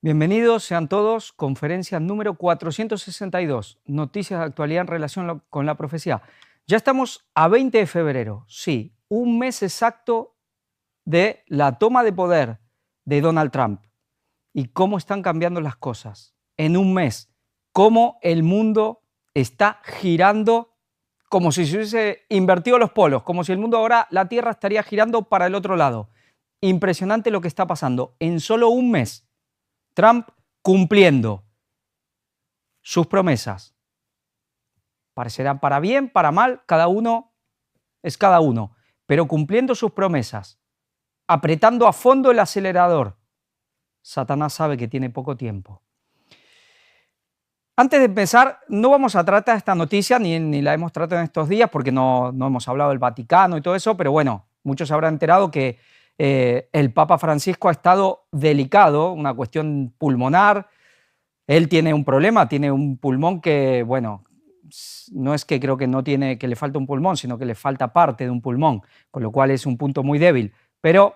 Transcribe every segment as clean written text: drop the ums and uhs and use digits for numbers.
Bienvenidos sean todos, conferencia número 462, noticias de actualidad en relación con la profecía. Ya estamos a 20 de febrero, sí, un mes exacto de la toma de poder de Donald Trump y cómo están cambiando las cosas. En un mes, cómo el mundo está girando como si se hubiese invertido los polos, como si el mundo ahora, la Tierra estaría girando para el otro lado. Impresionante lo que está pasando. En solo un mes, Trump cumpliendo sus promesas. Parecerán para bien, para mal, cada uno es cada uno, pero cumpliendo sus promesas, apretando a fondo el acelerador. Satanás sabe que tiene poco tiempo. Antes de empezar, no vamos a tratar esta noticia, ni la hemos tratado en estos días, porque no hemos hablado del Vaticano y todo eso, pero bueno, muchos se habrán enterado que el Papa Francisco ha estado delicado, una cuestión pulmonar. Él tiene un problema, tiene un pulmón que, bueno, no es que creo que no tiene, que le falta un pulmón, sino que le falta parte de un pulmón, con lo cual es un punto muy débil, pero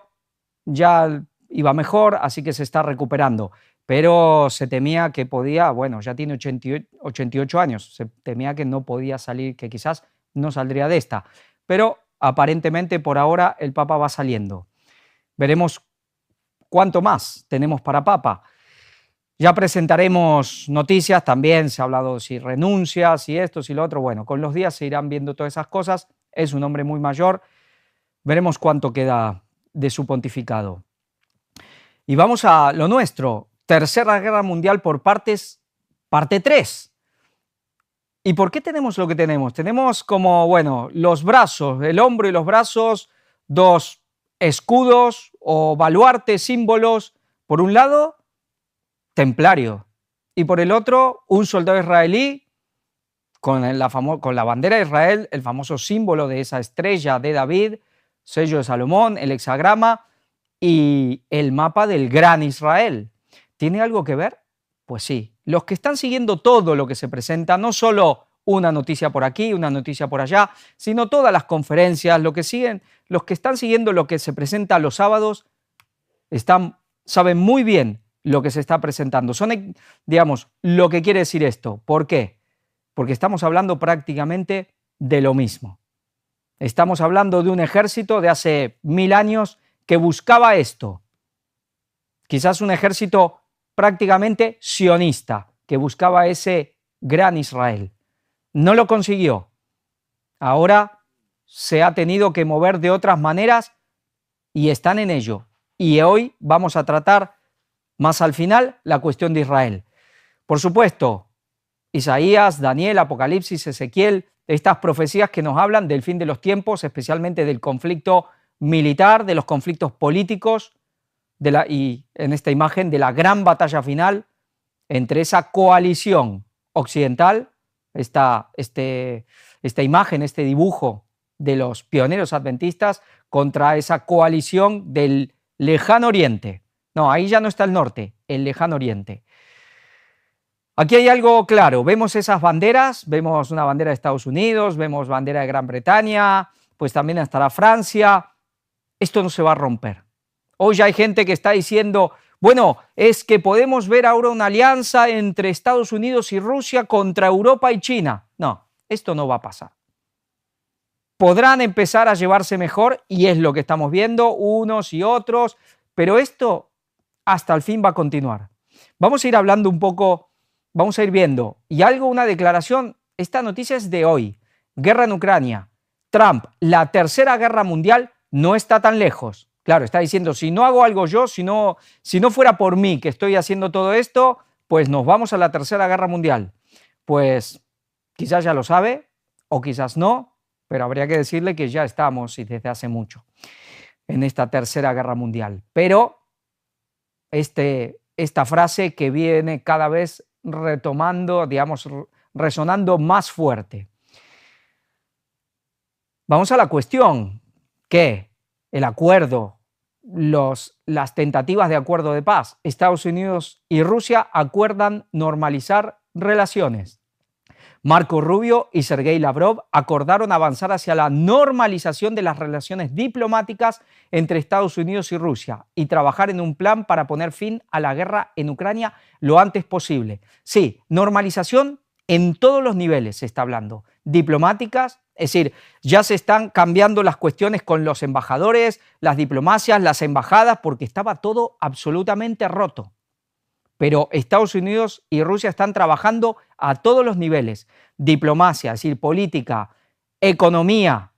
ya iba mejor, así que se está recuperando. Pero se temía que podía, bueno, ya tiene 88 años, se temía que no podía salir, que quizás no saldría de esta. Pero aparentemente por ahora el Papa va saliendo. Veremos cuánto más tenemos para Papa. Ya presentaremos noticias, también se ha hablado si renuncia, si esto, si lo otro. Bueno, con los días se irán viendo todas esas cosas. Es un hombre muy mayor. Veremos cuánto queda de su pontificado. Y vamos a lo nuestro. Tercera Guerra Mundial por partes, parte 3. ¿Y por qué tenemos lo que tenemos? Tenemos como, bueno, los brazos, el hombro y los brazos, dos escudos o baluartes, símbolos. Por un lado, templario, y por el otro, un soldado israelí con la bandera de Israel, el famoso símbolo de esa estrella de David, sello de Salomón, el hexagrama y el mapa del gran Israel. ¿Tiene algo que ver? Pues sí. Los que están siguiendo todo lo que se presenta, no solo una noticia por aquí, una noticia por allá, sino todas las conferencias, los que están siguiendo lo que se presenta los sábados, saben muy bien lo que se está presentando. Son, digamos, lo que quiere decir esto. ¿Por qué? Porque estamos hablando prácticamente de lo mismo. Estamos hablando de un ejército de hace 1000 años que buscaba esto. Quizás un ejército prácticamente sionista, que buscaba ese gran Israel. No lo consiguió. Ahora se ha tenido que mover de otras maneras y están en ello. Y hoy vamos a tratar más al final la cuestión de Israel. Por supuesto, Isaías, Daniel, Apocalipsis, Ezequiel, estas profecías que nos hablan del fin de los tiempos, especialmente del conflicto militar, de los conflictos políticos, y en esta imagen de la gran batalla final entre esa coalición occidental, esta imagen, este dibujo de los pioneros adventistas contra esa coalición del lejano oriente. No, ahí ya no está el norte, el lejano oriente. Aquí hay algo claro, vemos esas banderas, vemos una bandera de Estados Unidos, vemos bandera de Gran Bretaña, pues también estará Francia. Esto no se va a romper. Hoy ya hay gente que está diciendo, bueno, es que podemos ver ahora una alianza entre Estados Unidos y Rusia contra Europa y China. No, esto no va a pasar. Podrán empezar a llevarse mejor y es lo que estamos viendo, unos y otros, pero esto hasta el fin va a continuar. Vamos a ir hablando un poco, vamos a ir viendo, y una declaración, esta noticia es de hoy, guerra en Ucrania, Trump, la tercera guerra mundial no está tan lejos. Claro, está diciendo, si no hago algo yo, si no fuera por mí que estoy haciendo todo esto, pues nos vamos a la tercera guerra mundial. Pues quizás ya lo sabe, o quizás no, pero habría que decirle que ya estamos, y desde hace mucho, en esta tercera guerra mundial. Pero esta frase que viene cada vez retomando, digamos, resonando más fuerte. Vamos a la cuestión, ¿qué? El acuerdo, las tentativas de acuerdo de paz. Estados Unidos y Rusia acuerdan normalizar relaciones. Marco Rubio y Sergei Lavrov acordaron avanzar hacia la normalización de las relaciones diplomáticas entre Estados Unidos y Rusia y trabajar en un plan para poner fin a la guerra en Ucrania lo antes posible. Sí, normalización en todos los niveles se está hablando, diplomáticas, es decir, ya se están cambiando las cuestiones con los embajadores, las diplomacias, las embajadas, porque estaba todo absolutamente roto. Pero Estados Unidos y Rusia están trabajando a todos los niveles, diplomacia, es decir, política, economía.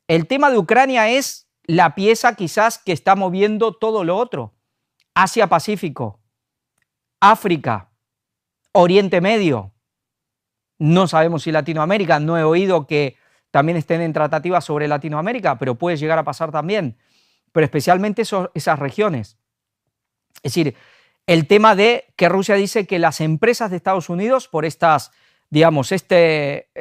El tema de Ucrania es la pieza quizás que está moviendo todo lo otro. Asia-Pacífico, África, Oriente Medio. No sabemos si Latinoamérica, no he oído que también estén en tratativas sobre Latinoamérica, pero puede llegar a pasar también. Pero especialmente esas regiones. Es decir, el tema de que Rusia dice que las empresas de Estados Unidos, por estas, digamos, este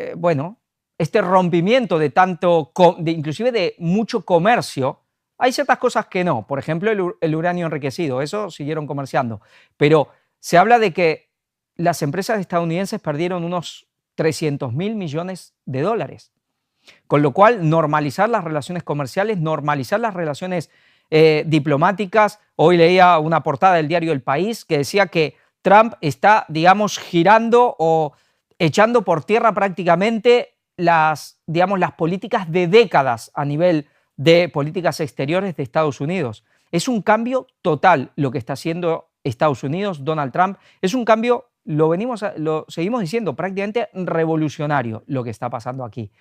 rompimiento de tanto, inclusive de mucho comercio, hay ciertas cosas que no. Por ejemplo, el uranio enriquecido, eso siguieron comerciando. Pero se habla de que las empresas estadounidenses perdieron unos 300.000 millones de dólares. Con lo cual, normalizar las relaciones comerciales, normalizar las relaciones diplomáticas. Hoy leía una portada del diario El País que decía que Trump está, digamos, girando o echando por tierra prácticamente las políticas de décadas a nivel de políticas exteriores de Estados Unidos. Es un cambio total lo que está haciendo Estados Unidos, Donald Trump. Es un cambio, lo seguimos diciendo, prácticamente revolucionario lo que está pasando aquí.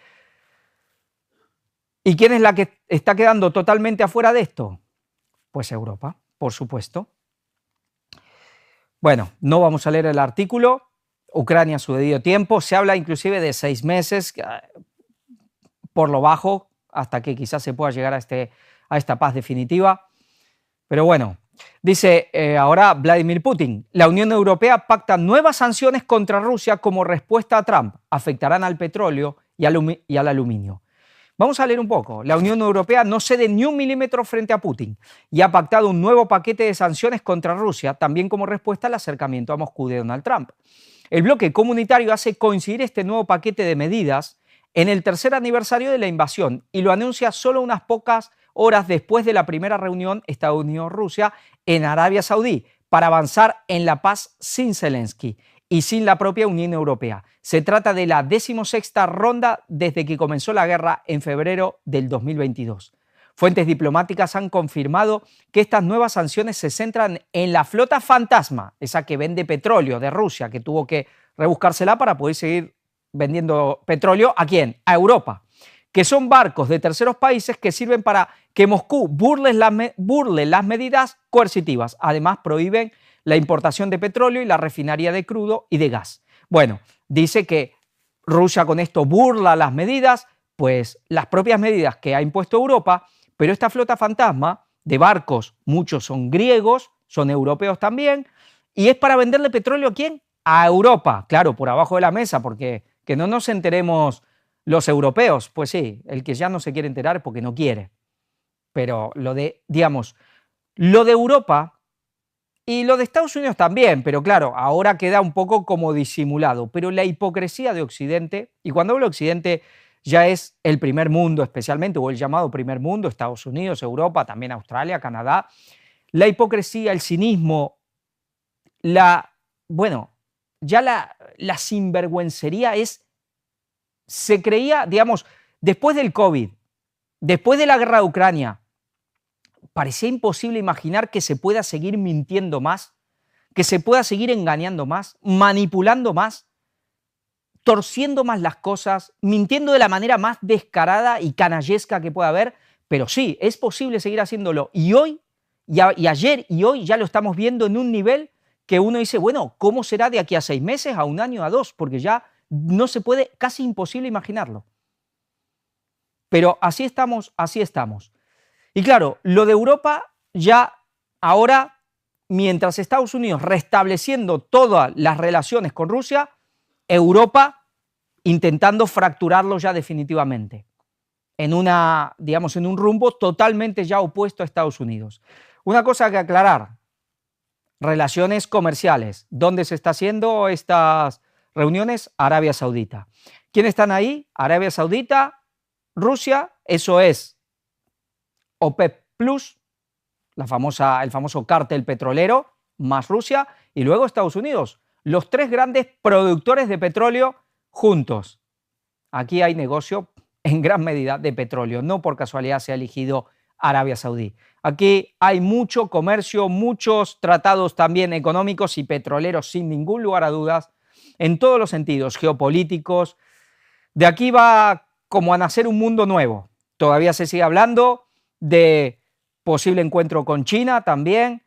¿Y quién es la que está quedando totalmente afuera de esto? Pues Europa, por supuesto. Bueno, no vamos a leer el artículo. Ucrania a su debido tiempo. Se habla inclusive de 6 meses, por lo bajo, hasta que quizás se pueda llegar a esta paz definitiva. Pero bueno, dice ahora Vladimir Putin, la Unión Europea pacta nuevas sanciones contra Rusia como respuesta a Trump. Afectarán al petróleo y al aluminio. Vamos a leer un poco. La Unión Europea no cede ni un milímetro frente a Putin y ha pactado un nuevo paquete de sanciones contra Rusia, también como respuesta al acercamiento a Moscú de Donald Trump. El bloque comunitario hace coincidir este nuevo paquete de medidas en el tercer aniversario de la invasión y lo anuncia solo unas pocas horas después de la primera reunión Estados Unidos-Rusia en Arabia Saudí para avanzar en la paz sin Zelensky y sin la propia Unión Europea. Se trata de la 16ª ronda desde que comenzó la guerra en febrero del 2022. Fuentes diplomáticas han confirmado que estas nuevas sanciones se centran en la flota fantasma, esa que vende petróleo de Rusia, que tuvo que rebuscársela para poder seguir vendiendo petróleo. ¿A quién? A Europa, que son barcos de terceros países que sirven para que Moscú burle las medidas coercitivas. Además, prohíben la importación de petróleo y la refinería de crudo y de gas. Bueno, dice que Rusia con esto burla las medidas, pues las propias medidas que ha impuesto Europa, pero esta flota fantasma de barcos, muchos son griegos, son europeos también, y es para venderle petróleo ¿a quién? A Europa, claro, por abajo de la mesa, porque que no nos enteremos los europeos, pues sí, el que ya no se quiere enterar es porque no quiere. Pero lo de Europa y lo de Estados Unidos también, pero claro, ahora queda un poco como disimulado. Pero la hipocresía de Occidente, y cuando hablo de Occidente ya es el primer mundo especialmente, o el llamado primer mundo, Estados Unidos, Europa, también Australia, Canadá, la hipocresía, el cinismo, la sinvergüencería se creía, digamos, después del COVID, después de la guerra de Ucrania, parecía imposible imaginar que se pueda seguir mintiendo más, que se pueda seguir engañando más, manipulando más, torciendo más las cosas, mintiendo de la manera más descarada y canallesca que pueda haber, pero sí, es posible seguir haciéndolo. Y hoy, y ayer y hoy ya lo estamos viendo en un nivel que uno dice, bueno, ¿cómo será de aquí a 6 meses, a 1 año, a 2? Porque ya no se puede, casi imposible imaginarlo. Pero así estamos, así estamos. Y claro, lo de Europa ya ahora, mientras Estados Unidos restableciendo todas las relaciones con Rusia, Europa intentando fracturarlo ya definitivamente en en un rumbo totalmente ya opuesto a Estados Unidos. Una cosa que aclarar, relaciones comerciales. ¿Dónde se está haciendo estas reuniones Arabia Saudita. ¿Quiénes están ahí? Arabia Saudita, Rusia, eso es OPEP Plus, el famoso cártel petrolero, más Rusia, y luego Estados Unidos. Los tres grandes productores de petróleo juntos. Aquí hay negocio en gran medida de petróleo, no por casualidad se ha elegido Arabia Saudí. Aquí hay mucho comercio, muchos tratados también económicos y petroleros sin ningún lugar a dudas, en todos los sentidos, geopolíticos. De aquí va como a nacer un mundo nuevo. Todavía se sigue hablando de posible encuentro con China también,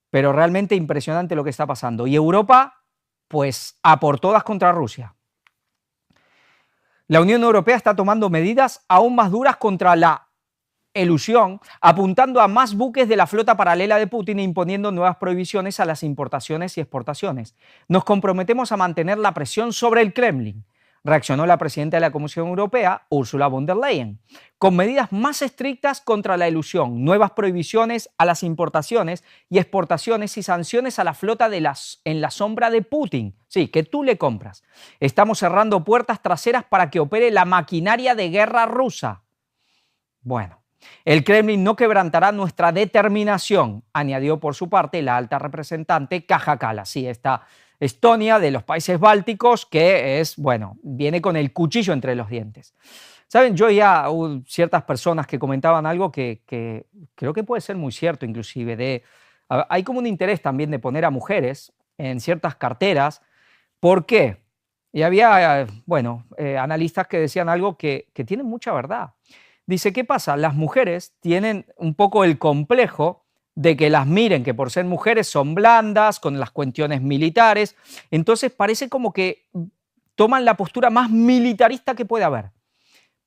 pero realmente impresionante lo que está pasando. Y Europa, pues a por todas contra Rusia. La Unión Europea está tomando medidas aún más duras contra la elusión, apuntando a más buques de la flota paralela de Putin e imponiendo nuevas prohibiciones a las importaciones y exportaciones. Nos comprometemos a mantener la presión sobre el Kremlin, reaccionó la presidenta de la Comisión Europea, Ursula von der Leyen, con medidas más estrictas contra la elusión, nuevas prohibiciones a las importaciones y exportaciones y sanciones a la flota en la sombra de Putin. Sí, que tú le compras. Estamos cerrando puertas traseras para que opere la maquinaria de guerra rusa. Bueno, el Kremlin no quebrantará nuestra determinación, añadió por su parte la alta representante Kaja Kallas. Sí, esta Estonia, de los países bálticos, que es, bueno, viene con el cuchillo entre los dientes. Saben, yo ya hubo ciertas personas que comentaban algo que creo que puede ser muy cierto, inclusive, hay como un interés también de poner a mujeres en ciertas carteras. ¿Por qué? Y había, bueno, analistas que decían algo que tienen mucha verdad. Dice, ¿qué pasa? Las mujeres tienen un poco el complejo de que las miren, que por ser mujeres son blandas, con las cuestiones militares. Entonces parece como que toman la postura más militarista que puede haber.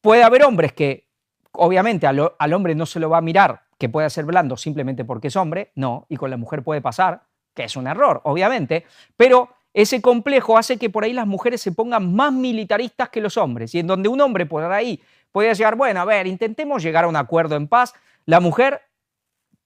Puede haber hombres que, obviamente, al hombre no se lo va a mirar que pueda ser blando simplemente porque es hombre, no, y con la mujer puede pasar, que es un error, obviamente, pero ese complejo hace que por ahí las mujeres se pongan más militaristas que los hombres, y en donde un hombre por ahí puede llegar, bueno, a ver, intentemos llegar a un acuerdo en paz, la mujer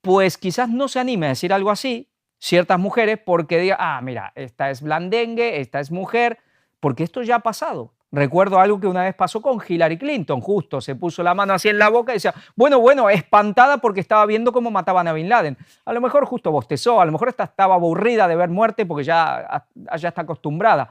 pues quizás no se anime a decir algo así, ciertas mujeres, porque diga, ah, mira, esta es blandengue, esta es mujer, porque esto ya ha pasado. Recuerdo algo que una vez pasó con Hillary Clinton, justo se puso la mano así en la boca y decía, bueno, espantada porque estaba viendo cómo mataban a Bin Laden. A lo mejor justo bostezó, a lo mejor estaba aburrida de ver muerte porque ya está acostumbrada.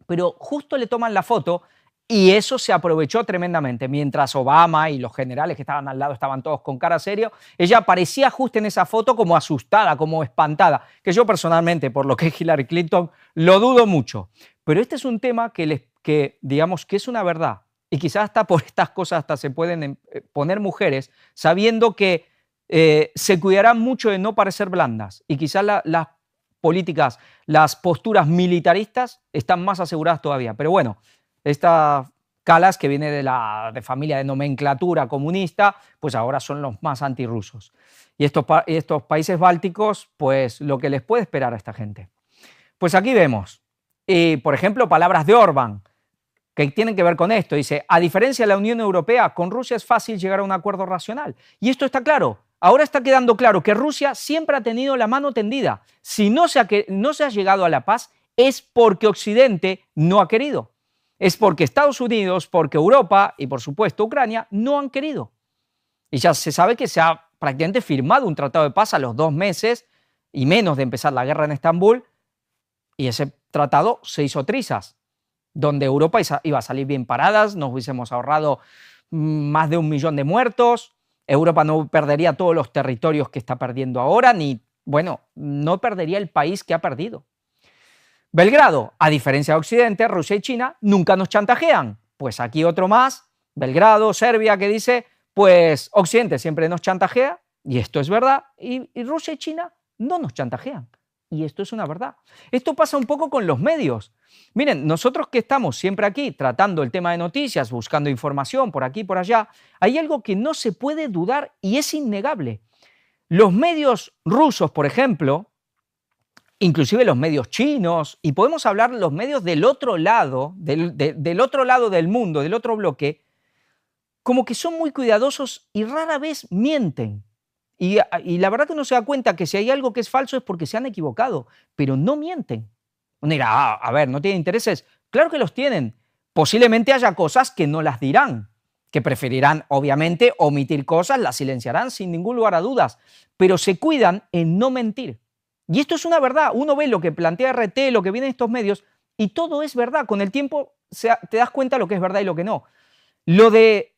Pero justo le toman la foto y eso se aprovechó tremendamente. Mientras Obama y los generales que estaban al lado estaban todos con cara seria, ella aparecía justo en esa foto como asustada, como espantada, que yo personalmente, por lo que es Hillary Clinton, lo dudo mucho. Pero este es un tema que digamos que es una verdad, y quizás hasta por estas cosas hasta se pueden poner mujeres sabiendo que se cuidarán mucho de no parecer blandas, y quizás las políticas, las posturas militaristas están más aseguradas todavía. Pero bueno, esta Kallas, que viene de familia de nomenclatura comunista, pues ahora son los más antirrusos. Y estos países bálticos, pues lo que les puede esperar a esta gente. Pues aquí vemos, por ejemplo, palabras de Orbán, que tienen que ver con esto. Dice, a diferencia de la Unión Europea, con Rusia es fácil llegar a un acuerdo racional. Y esto está claro. Ahora está quedando claro que Rusia siempre ha tenido la mano tendida. Si no se ha llegado a la paz, es porque Occidente no ha querido. Es porque Estados Unidos, porque Europa y, por supuesto, Ucrania no han querido. Y ya se sabe que se ha prácticamente firmado un tratado de paz a los 2 meses y menos de empezar la guerra en Estambul, y ese tratado se hizo trizas, donde Europa iba a salir bien paradas, nos hubiésemos ahorrado más de 1 millón de muertos, Europa no perdería todos los territorios que está perdiendo ahora, ni, bueno, no perdería el país que ha perdido. Belgrado, a diferencia de Occidente, Rusia y China nunca nos chantajean. Pues aquí otro más, Belgrado, Serbia, que dice, pues Occidente siempre nos chantajea, y esto es verdad, y Rusia y China no nos chantajean. Y esto es una verdad. Esto pasa un poco con los medios. Miren, nosotros que estamos siempre aquí tratando el tema de noticias, buscando información por aquí y por allá, hay algo que no se puede dudar y es innegable. Los medios rusos, por ejemplo, inclusive los medios chinos, y podemos hablar de los medios del otro lado, del otro lado del mundo, del otro bloque, como que son muy cuidadosos y rara vez mienten. Y la verdad que uno se da cuenta que si hay algo que es falso es porque se han equivocado, pero no mienten. Uno dirá, a ver, ¿no tiene intereses? Claro que los tienen. Posiblemente haya cosas que no las dirán, que preferirán, obviamente, omitir cosas, las silenciarán sin ningún lugar a dudas, pero se cuidan en no mentir. Y esto es una verdad. Uno ve lo que plantea RT, lo que viene en estos medios, y todo es verdad. Con el tiempo te das cuenta lo que es verdad y lo que no. Lo de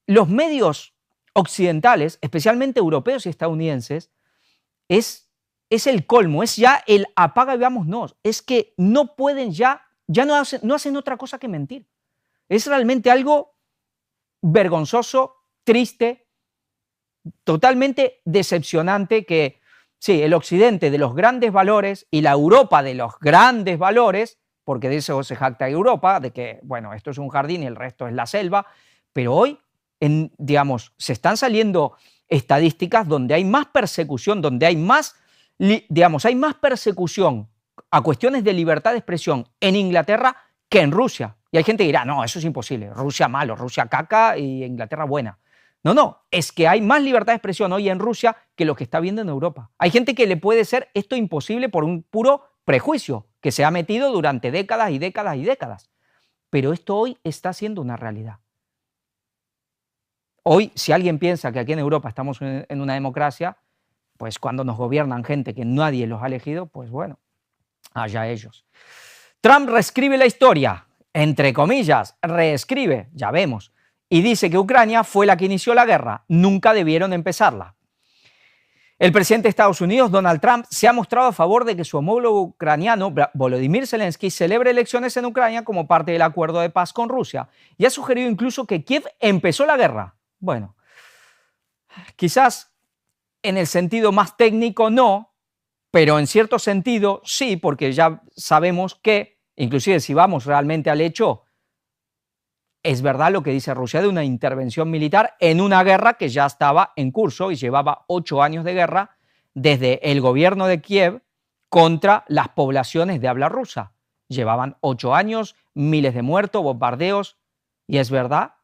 los medios occidentales, especialmente europeos y estadounidenses, es el colmo, es ya el apaga y vámonos. Es que no pueden ya no hacen otra cosa que mentir. Es realmente algo vergonzoso, triste, totalmente decepcionante que, sí, el occidente de los grandes valores y la Europa de los grandes valores, porque de eso se jacta Europa, de que, bueno, esto es un jardín y el resto es la selva, pero hoy, digamos, se están saliendo estadísticas donde hay más persecución, donde hay más, digamos, hay más persecución a cuestiones de libertad de expresión en Inglaterra que en Rusia. Y hay gente que dirá, no, eso es imposible, Rusia malo, Rusia caca y Inglaterra buena. No, es que hay más libertad de expresión hoy en Rusia que lo que está viendo en Europa. Hay gente que le puede ser esto imposible por un puro prejuicio que se ha metido durante décadas y décadas y décadas. Pero esto hoy está siendo una realidad. Hoy, si alguien piensa que aquí en Europa estamos en una democracia, pues cuando nos gobiernan gente que nadie los ha elegido, pues bueno, allá ellos. Trump reescribe la historia, entre comillas, reescribe, ya vemos, y dice que Ucrania fue la que inició la guerra, nunca debieron empezarla. El presidente de Estados Unidos, Donald Trump, se ha mostrado a favor de que su homólogo ucraniano, Volodymyr Zelensky, celebre elecciones en Ucrania como parte del acuerdo de paz con Rusia y ha sugerido incluso que Kiev empezó la guerra. Bueno, quizás en el sentido más técnico no, pero en cierto sentido sí, porque ya sabemos que, inclusive si vamos realmente al hecho, es verdad lo que dice Rusia de una intervención militar en una guerra que ya estaba en curso y llevaba 8 años de guerra desde el gobierno de Kiev contra las poblaciones de habla rusa. Llevaban 8 años, miles de muertos, bombardeos, y es verdad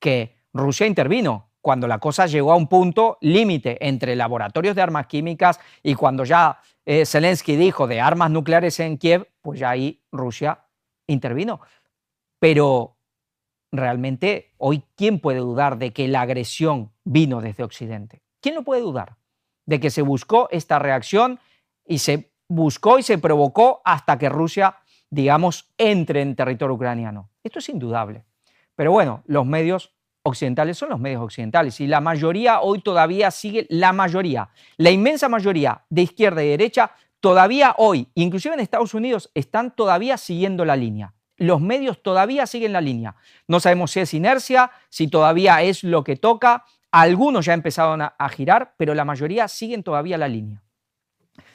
que Rusia intervino cuando la cosa llegó a un punto límite entre laboratorios de armas químicas y cuando ya Zelensky dijo de armas nucleares en Kiev, pues ya ahí Rusia intervino. Pero realmente hoy, ¿quién puede dudar de que la agresión vino desde Occidente? ¿Quién lo puede dudar? De que se buscó esta reacción y se buscó y se provocó hasta que Rusia, digamos, entre en territorio ucraniano. Esto es indudable. Pero bueno, los medios occidentales son los medios occidentales y la mayoría hoy todavía sigue, la inmensa mayoría de izquierda y derecha todavía hoy, inclusive en Estados Unidos, están todavía siguiendo la línea. Los medios todavía siguen la línea. No sabemos si es inercia, si todavía es lo que toca. Algunos ya empezaron a girar, pero la mayoría siguen todavía la línea.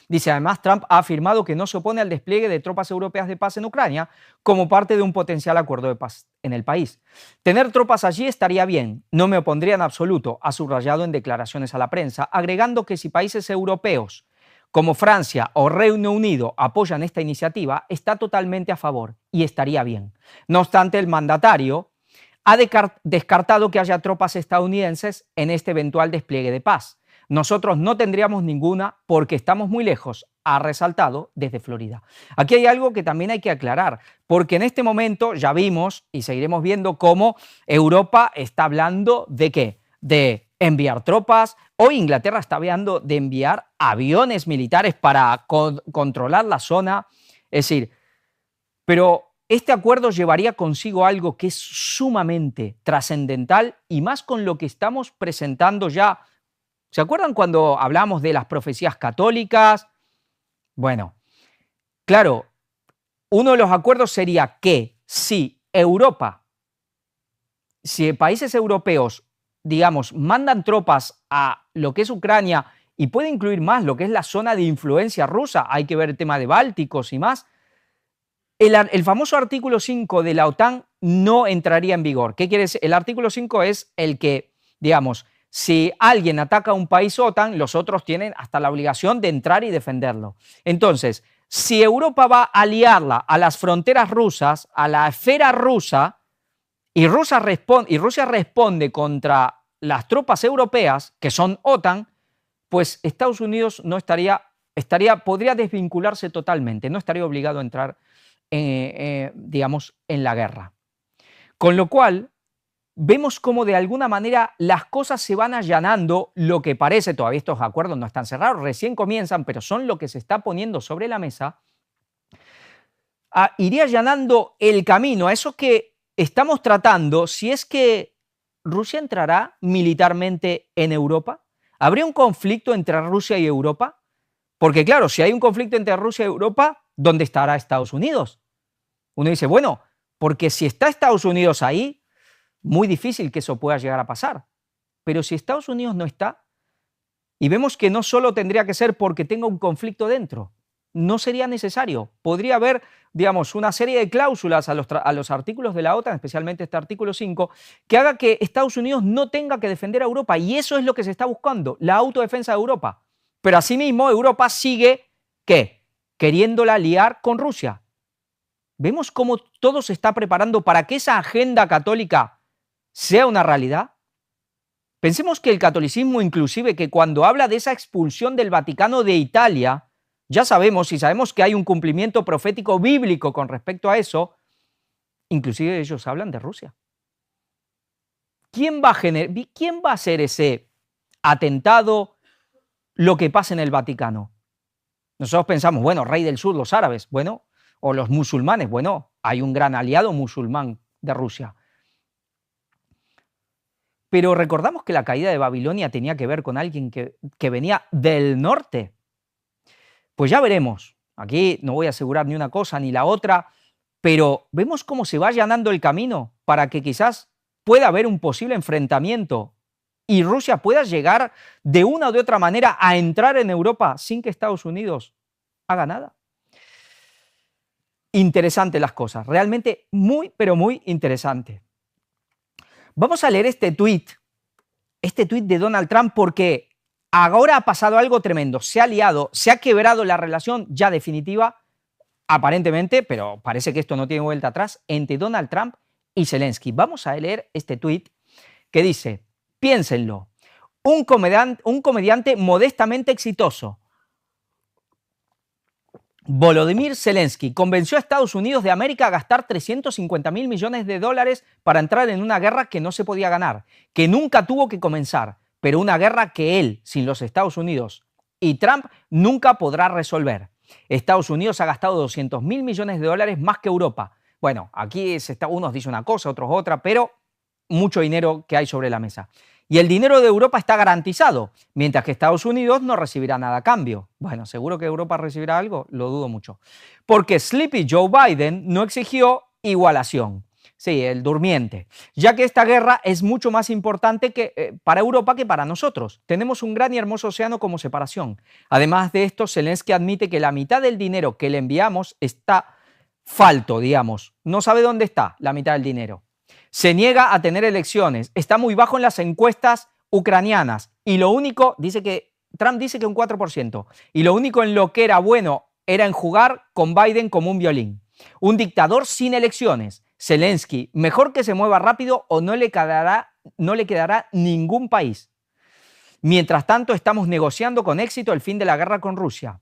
Dice, además, Trump ha afirmado que no se opone al despliegue de tropas europeas de paz en Ucrania como parte de un potencial acuerdo de paz en el país. Tener tropas allí estaría bien, no me opondría en absoluto, ha subrayado en declaraciones a la prensa, agregando que si países europeos como Francia o Reino Unido apoyan esta iniciativa, está totalmente a favor y estaría bien. No obstante, el mandatario ha descartado que haya tropas estadounidenses en este eventual despliegue de paz. Nosotros no tendríamos ninguna porque estamos muy lejos, ha resaltado desde Florida. Aquí hay algo que también hay que aclarar, porque en este momento ya vimos y seguiremos viendo cómo Europa está hablando de ¿qué? De enviar tropas. Hoy Inglaterra está hablando de enviar aviones militares para controlar la zona. Es decir, pero este acuerdo llevaría consigo algo que es sumamente trascendental y más con lo que estamos presentando ya. ¿Se acuerdan cuando hablamos de las profecías católicas? Bueno, claro, uno de los acuerdos sería que si países europeos, digamos, mandan tropas a lo que es Ucrania y puede incluir más lo que es la zona de influencia rusa, hay que ver el tema de Bálticos y más, el famoso artículo 5 de la OTAN no entraría en vigor. ¿Qué quiere decir? El artículo 5 es el que, digamos, si alguien ataca a un país OTAN, los otros tienen hasta la obligación de entrar y defenderlo. Entonces, si Europa va a aliarla a las fronteras rusas, a la esfera rusa, y Rusia responde contra las tropas europeas, que son OTAN, pues Estados Unidos no estaría podría desvincularse totalmente, no estaría obligado a entrar, digamos, en la guerra. Con lo cual, vemos cómo de alguna manera las cosas se van allanando, lo que parece, todavía estos acuerdos no están cerrados, recién comienzan, pero son lo que se está poniendo sobre la mesa, iría allanando el camino a eso que estamos tratando, si es que Rusia entrará militarmente en Europa. ¿Habría un conflicto entre Rusia y Europa? Porque claro, si hay un conflicto entre Rusia y Europa, ¿dónde estará Estados Unidos? Uno dice, bueno, porque si está Estados Unidos ahí, muy difícil que eso pueda llegar a pasar. Pero si Estados Unidos no está, y vemos que no solo tendría que ser porque tenga un conflicto dentro, no sería necesario. Podría haber, digamos, una serie de cláusulas a los artículos de la OTAN, especialmente este artículo 5, que haga que Estados Unidos no tenga que defender a Europa. Y eso es lo que se está buscando, la autodefensa de Europa. Pero asimismo, Europa sigue, ¿qué? Queriéndola liar con Rusia. Vemos cómo todo se está preparando para que esa agenda católica sea una realidad. Pensemos que el catolicismo, inclusive, que cuando habla de esa expulsión del Vaticano de Italia, ya sabemos, y sabemos que hay un cumplimiento profético bíblico con respecto a eso, inclusive ellos hablan de Rusia. ¿Quién va a hacer ese atentado, lo que pasa en el Vaticano? Nosotros pensamos, bueno, Rey del Sur, los árabes, bueno, o los musulmanes, bueno, hay un gran aliado musulmán de Rusia. Pero recordamos que la caída de Babilonia tenía que ver con alguien que venía del norte. Pues ya veremos. Aquí no voy a asegurar ni una cosa ni la otra, pero vemos cómo se va allanando el camino para que quizás pueda haber un posible enfrentamiento y Rusia pueda llegar de una o de otra manera a entrar en Europa sin que Estados Unidos haga nada. Interesantes las cosas, realmente muy, pero muy interesante. Vamos a leer este tuit de Donald Trump, porque ahora ha pasado algo tremendo. Se ha liado, se ha quebrado la relación ya definitiva, aparentemente, pero parece que esto no tiene vuelta atrás, entre Donald Trump y Zelensky. Vamos a leer este tuit que dice, piénsenlo, un comediante modestamente exitoso, Volodymyr Zelensky, convenció a Estados Unidos de América a gastar 350.000 millones de dólares para entrar en una guerra que no se podía ganar, que nunca tuvo que comenzar, pero una guerra que él, sin los Estados Unidos y Trump, nunca podrá resolver. Estados Unidos ha gastado 200.000 millones de dólares más que Europa. Bueno, aquí unos dicen una cosa, otros otra, pero mucho dinero que hay sobre la mesa. Y el dinero de Europa está garantizado, mientras que Estados Unidos no recibirá nada a cambio. Bueno, ¿seguro que Europa recibirá algo? Lo dudo mucho. Porque Sleepy Joe Biden no exigió igualación. Sí, el durmiente. Ya que esta guerra es mucho más importante para Europa que para nosotros. Tenemos un gran y hermoso océano como separación. Además de esto, Zelensky admite que la mitad del dinero que le enviamos está falto, digamos. No sabe dónde está la mitad del dinero. Se niega a tener elecciones, está muy bajo en las encuestas ucranianas y lo único, Trump dice que un 4%, y lo único en lo que era bueno era en jugar con Biden como un violín. Un dictador sin elecciones. Zelensky, mejor que se mueva rápido o no le quedará ningún país. Mientras tanto, estamos negociando con éxito el fin de la guerra con Rusia.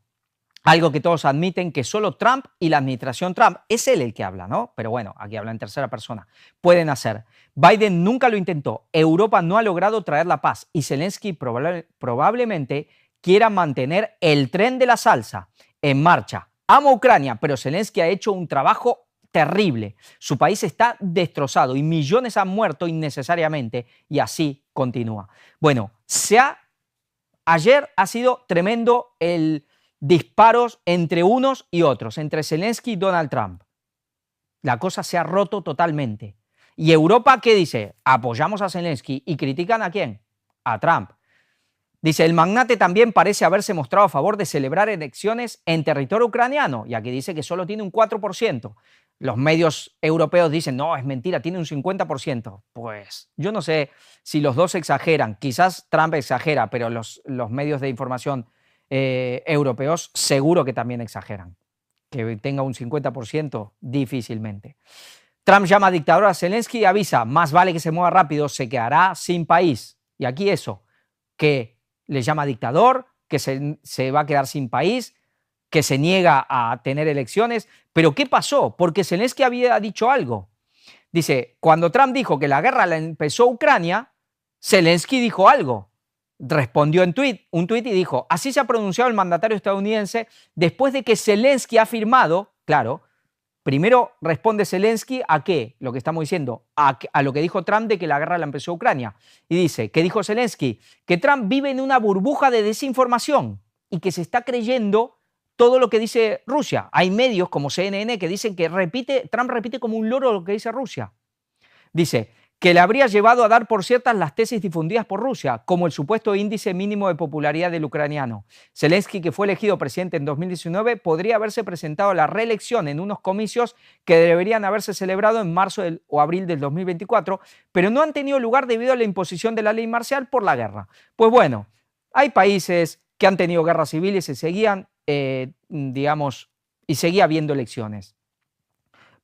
Algo que todos admiten que solo Trump y la administración Trump, es él el que habla, ¿no? Pero bueno, aquí habla en tercera persona, pueden hacer. Biden nunca lo intentó, Europa no ha logrado traer la paz y Zelensky probablemente quiera mantener el tren de la salsa en marcha. Amo Ucrania, pero Zelensky ha hecho un trabajo terrible. Su país está destrozado y millones han muerto innecesariamente y así continúa. Bueno, ayer ha sido tremendo el disparos entre unos y otros, entre Zelensky y Donald Trump. La cosa se ha roto totalmente. ¿Y Europa qué dice? Apoyamos a Zelensky. ¿Y critican a quién? A Trump. Dice, el magnate también parece haberse mostrado a favor de celebrar elecciones en territorio ucraniano. Y aquí dice que solo tiene un 4%. Los medios europeos dicen, no, es mentira, tiene un 50%. Pues yo no sé si los dos exageran. Quizás Trump exagera, pero los medios de información europeos seguro que también exageran. Que tenga un 50%, difícilmente. Trump llama a dictador a Zelensky y avisa, más vale que se mueva rápido, se quedará sin país. Y aquí eso, que le llama dictador, que se va a quedar sin país, que se niega a tener elecciones. ¿Pero qué pasó? Porque Zelensky había dicho algo. Dice, cuando Trump dijo que la guerra la empezó Ucrania, Zelensky dijo algo. Respondió en un tuit y dijo, así se ha pronunciado el mandatario estadounidense después de que Zelensky ha afirmado, claro, primero responde Zelensky a qué, lo que estamos diciendo, a lo que dijo Trump de que la guerra la empezó Ucrania. Y dice, ¿qué dijo Zelensky? Que Trump vive en una burbuja de desinformación y que se está creyendo todo lo que dice Rusia. Hay medios como CNN que dicen que Trump repite como un loro lo que dice Rusia. Dice que le habría llevado a dar por ciertas las tesis difundidas por Rusia, como el supuesto índice mínimo de popularidad del ucraniano. Zelensky, que fue elegido presidente en 2019, podría haberse presentado a la reelección en unos comicios que deberían haberse celebrado en marzo o abril del 2024, pero no han tenido lugar debido a la imposición de la ley marcial por la guerra. Pues bueno, hay países que han tenido guerras civiles y seguía habiendo elecciones.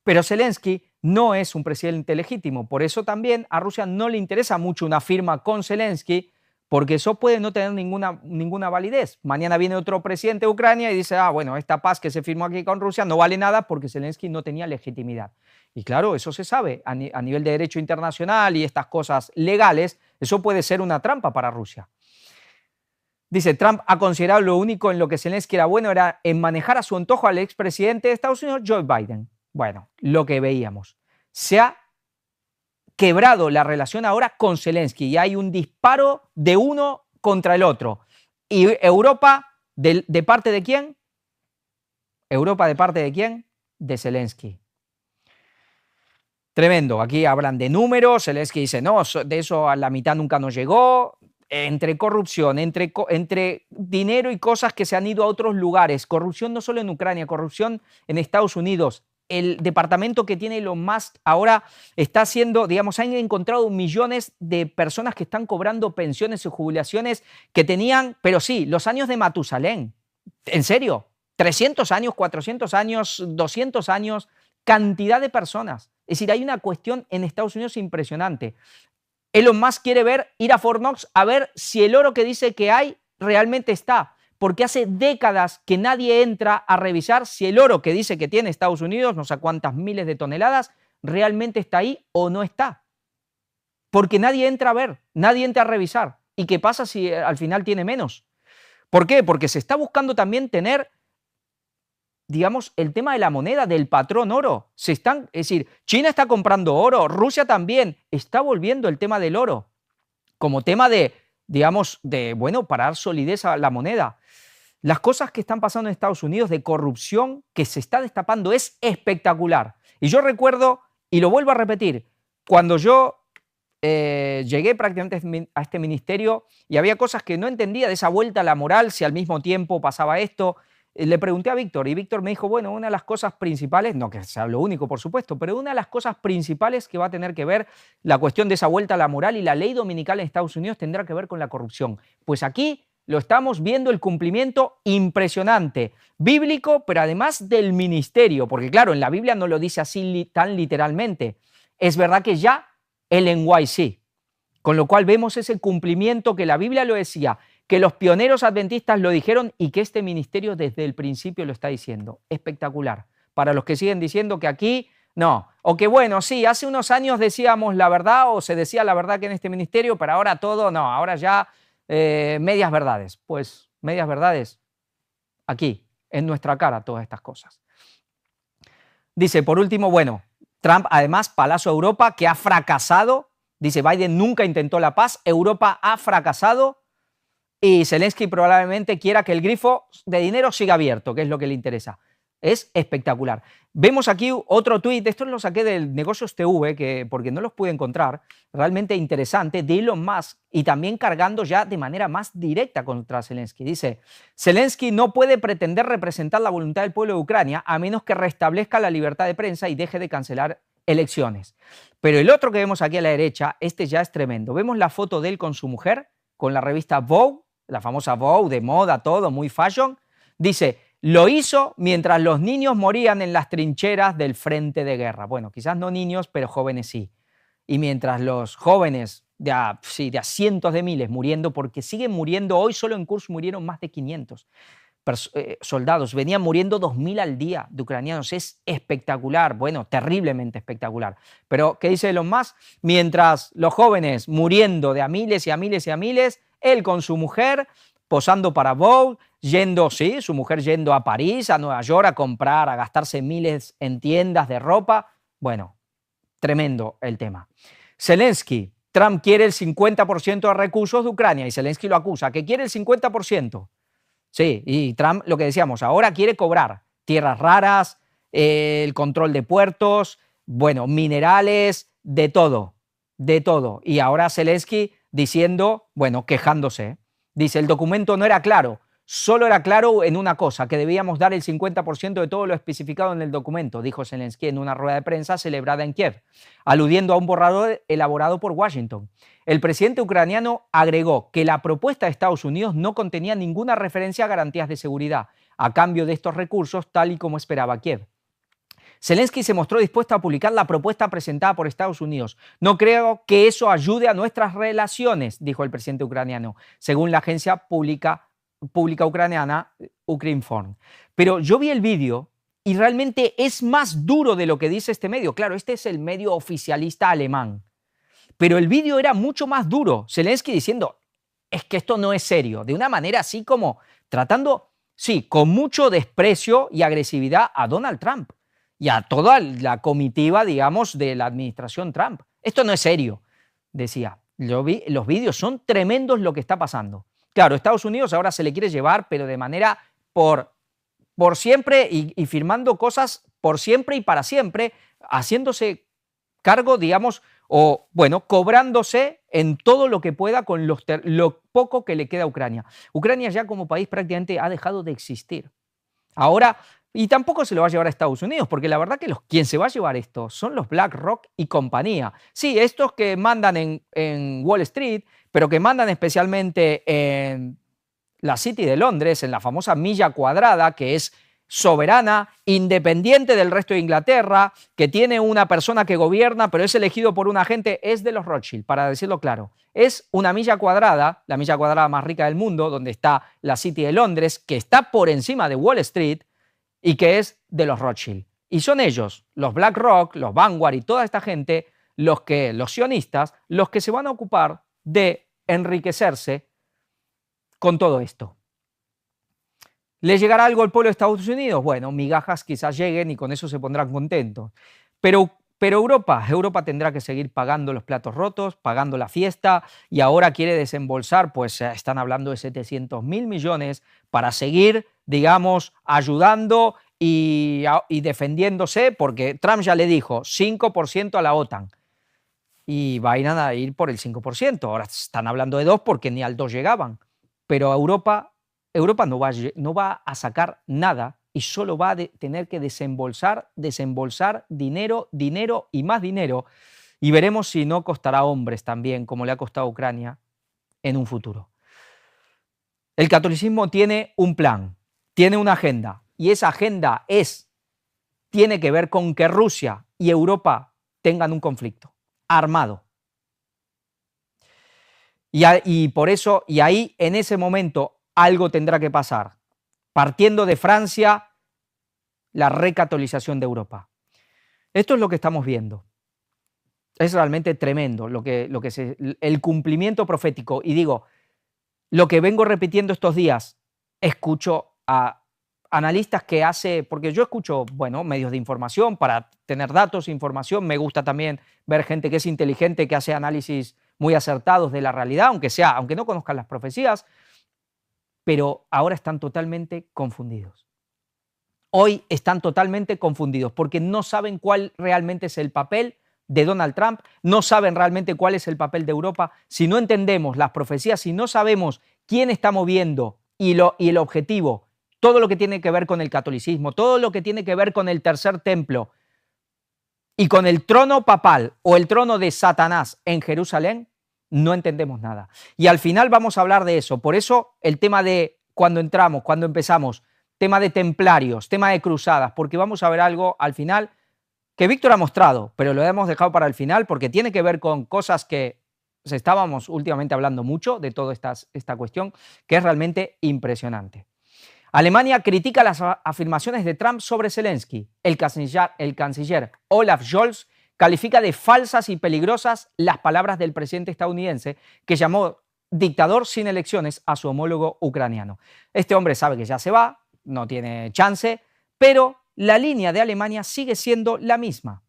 Pero Zelensky no es un presidente legítimo, por eso también a Rusia no le interesa mucho una firma con Zelensky, porque eso puede no tener ninguna validez. Mañana viene otro presidente de Ucrania y dice, bueno, esta paz que se firmó aquí con Rusia no vale nada porque Zelensky no tenía legitimidad. Y claro, eso se sabe a nivel de derecho internacional y estas cosas legales, eso puede ser una trampa para Rusia. Dice, Trump ha considerado lo único en lo que Zelensky era bueno era en manejar a su antojo al expresidente de Estados Unidos, Joe Biden. Bueno, lo que veíamos. Se ha quebrado la relación ahora con Zelensky y hay un disparo de uno contra el otro. ¿Y Europa de parte de quién? ¿Europa de parte de quién? De Zelensky. Tremendo. Aquí hablan de números. Zelensky dice, no, de eso a la mitad nunca nos llegó. Entre corrupción, entre dinero y cosas que se han ido a otros lugares. Corrupción no solo en Ucrania, corrupción en Estados Unidos. El departamento que tiene Elon Musk ahora está haciendo, han encontrado millones de personas que están cobrando pensiones y jubilaciones que tenían, pero sí, los años de Matusalén. ¿En serio? 300 años, 400 años, 200 años, cantidad de personas. Es decir, hay una cuestión en Estados Unidos impresionante. Elon Musk quiere ir a Fort Knox a ver si el oro que dice que hay realmente está, porque hace décadas que nadie entra a revisar si el oro que dice que tiene Estados Unidos, no sé cuántas miles de toneladas, realmente está ahí o no está. Porque nadie entra a ver, nadie entra a revisar. ¿Y qué pasa si al final tiene menos? ¿Por qué? Porque se está buscando también tener, el tema de la moneda, del patrón oro. Es decir, China está comprando oro, Rusia también. Está volviendo el tema del oro como tema para dar solidez a la moneda. Las cosas que están pasando en Estados Unidos de corrupción que se está destapando es espectacular. Y yo recuerdo, y lo vuelvo a repetir, cuando yo llegué prácticamente a este ministerio y había cosas que no entendía de esa vuelta a la moral, si al mismo tiempo pasaba esto. Le pregunté a Víctor y Víctor me dijo, bueno, una de las cosas principales, no que sea lo único por supuesto, pero una de las cosas principales que va a tener que ver la cuestión de esa vuelta a la moral y la ley dominical en Estados Unidos tendrá que ver con la corrupción. Pues aquí lo estamos viendo el cumplimiento impresionante, bíblico, pero además del ministerio, porque claro, en la Biblia no lo dice así tan literalmente. Es verdad que ya el NYC, con lo cual vemos ese cumplimiento que la Biblia lo decía, que los pioneros adventistas lo dijeron y que este ministerio desde el principio lo está diciendo. Espectacular. Para los que siguen diciendo que aquí no, o que bueno, sí, hace unos años decíamos la verdad o se decía la verdad que en este ministerio, pero ahora todo no, ahora ya medias verdades. Pues medias verdades aquí, en nuestra cara, todas estas cosas. Dice, por último, bueno, Trump además, Palacio Europa, que ha fracasado. Dice, Biden nunca intentó la paz, Europa ha fracasado. Y Zelensky probablemente quiera que el grifo de dinero siga abierto, que es lo que le interesa. Es espectacular. Vemos aquí otro tuit, esto lo saqué del Negocios TV, porque no los pude encontrar, realmente interesante, de Elon Musk, y también cargando ya de manera más directa contra Zelensky. Dice, Zelensky no puede pretender representar la voluntad del pueblo de Ucrania a menos que restablezca la libertad de prensa y deje de cancelar elecciones. Pero el otro que vemos aquí a la derecha, este ya es tremendo. Vemos la foto de él con su mujer, con la revista Vogue, la famosa Vogue, de moda, todo, muy fashion. Dice, lo hizo mientras los niños morían en las trincheras del frente de guerra. Bueno, quizás no niños, pero jóvenes sí. Y mientras los jóvenes sí, de a cientos de miles muriendo, porque siguen muriendo. Hoy solo en Kursk murieron más de 500 soldados. Venían muriendo 2000 al día de ucranianos. Es espectacular, bueno, terriblemente espectacular. Pero, ¿qué dice Elon Musk? Mientras los jóvenes muriendo de a miles y a miles y a miles, él con su mujer posando para Vogue, yendo, sí, su mujer yendo a París, a Nueva York a comprar, a gastarse miles en tiendas de ropa. Bueno, tremendo el tema. Zelensky, Trump quiere el 50% de recursos de Ucrania y Zelensky lo acusa, que quiere el 50%. Sí, y Trump, lo que decíamos, ahora quiere cobrar tierras raras, el control de puertos, bueno, minerales, de todo, de todo. Y ahora Zelensky diciendo, bueno, quejándose. Dice, el documento no era claro, solo era claro en una cosa, que debíamos dar el 50% de todo lo especificado en el documento, dijo Zelensky en una rueda de prensa celebrada en Kiev, aludiendo a un borrador elaborado por Washington. El presidente ucraniano agregó que la propuesta de Estados Unidos no contenía ninguna referencia a garantías de seguridad a cambio de estos recursos, tal y como esperaba Kiev. Zelensky se mostró dispuesto a publicar la propuesta presentada por Estados Unidos. No creo que eso ayude a nuestras relaciones, dijo el presidente ucraniano, según la agencia pública ucraniana Ukrinform. Pero yo vi el vídeo y realmente es más duro de lo que dice este medio. Claro, este es el medio oficialista alemán. Pero el vídeo era mucho más duro. Zelensky diciendo, es que esto no es serio. De una manera así como tratando, sí, con mucho desprecio y agresividad a Donald Trump y a toda la comitiva, digamos, de la administración Trump. Esto no es serio, decía. Los vídeos son tremendos lo que está pasando. Claro, Estados Unidos ahora se le quiere llevar, pero de manera por siempre y firmando cosas por siempre y para siempre, haciéndose cargo, digamos, o bueno, cobrándose en todo lo que pueda con lo poco que le queda a Ucrania. Ucrania ya como país prácticamente ha dejado de existir. Ahora, y tampoco se lo va a llevar a Estados Unidos, porque la verdad que quien se va a llevar esto son los BlackRock y compañía. Sí, estos que mandan en Wall Street, pero que mandan especialmente en la City de Londres, en la famosa milla cuadrada, que es soberana, independiente del resto de Inglaterra, que tiene una persona que gobierna, pero es elegido por un agente, es de los Rothschild, para decirlo claro. Es una milla cuadrada, la milla cuadrada más rica del mundo, donde está la City de Londres, que está por encima de Wall Street y que es de los Rothschild. Y son ellos, los BlackRock, los Vanguard y toda esta gente, los sionistas, los que se van a ocupar de enriquecerse con todo esto. ¿Le llegará algo al pueblo de Estados Unidos? Bueno, migajas quizás lleguen y con eso se pondrán contentos. Pero Europa tendrá que seguir pagando los platos rotos, pagando la fiesta y ahora quiere desembolsar, pues están hablando de 700.000 millones para seguir, digamos, ayudando y defendiéndose, porque Trump ya le dijo 5% a la OTAN y van a ir por el 5%. Ahora están hablando de 2 porque ni al 2 llegaban. Pero Europa no va a sacar nada y solo va a tener que desembolsar dinero, dinero y más dinero. Y veremos si no costará hombres también, como le ha costado a Ucrania en un futuro. El catolicismo tiene un plan, tiene una agenda, y esa agenda tiene que ver con que Rusia y Europa tengan un conflicto armado. Y por eso, y ahí en ese momento algo tendrá que pasar. Partiendo de Francia, la recatolización de Europa. Esto es lo que estamos viendo. Es realmente tremendo el cumplimiento profético. Y digo, lo que vengo repitiendo estos días, escucho a analistas porque yo escucho, bueno, medios de información para tener datos, información. Me gusta también ver gente que es inteligente, que hace análisis muy acertados de la realidad, aunque no conozcan las profecías, pero ahora están totalmente confundidos. Hoy están totalmente confundidos porque no saben cuál realmente es el papel de Donald Trump, no saben realmente cuál es el papel de Europa. Si no entendemos las profecías, si no sabemos quién está moviendo y el objetivo, todo lo que tiene que ver con el catolicismo, todo lo que tiene que ver con el tercer templo y con el trono papal o el trono de Satanás en Jerusalén, no entendemos nada. Y al final vamos a hablar de eso. Por eso el tema de cuando empezamos, tema de templarios, tema de cruzadas, porque vamos a ver algo al final que Víctor ha mostrado, pero lo hemos dejado para el final porque tiene que ver con cosas que estábamos últimamente hablando mucho de toda esta cuestión, que es realmente impresionante. Alemania critica las afirmaciones de Trump sobre Zelensky. El canciller Olaf Scholz califica de falsas y peligrosas las palabras del presidente estadounidense, que llamó dictador sin elecciones a su homólogo ucraniano. Este hombre sabe que ya se va, no tiene chance, pero la línea de Alemania sigue siendo la misma.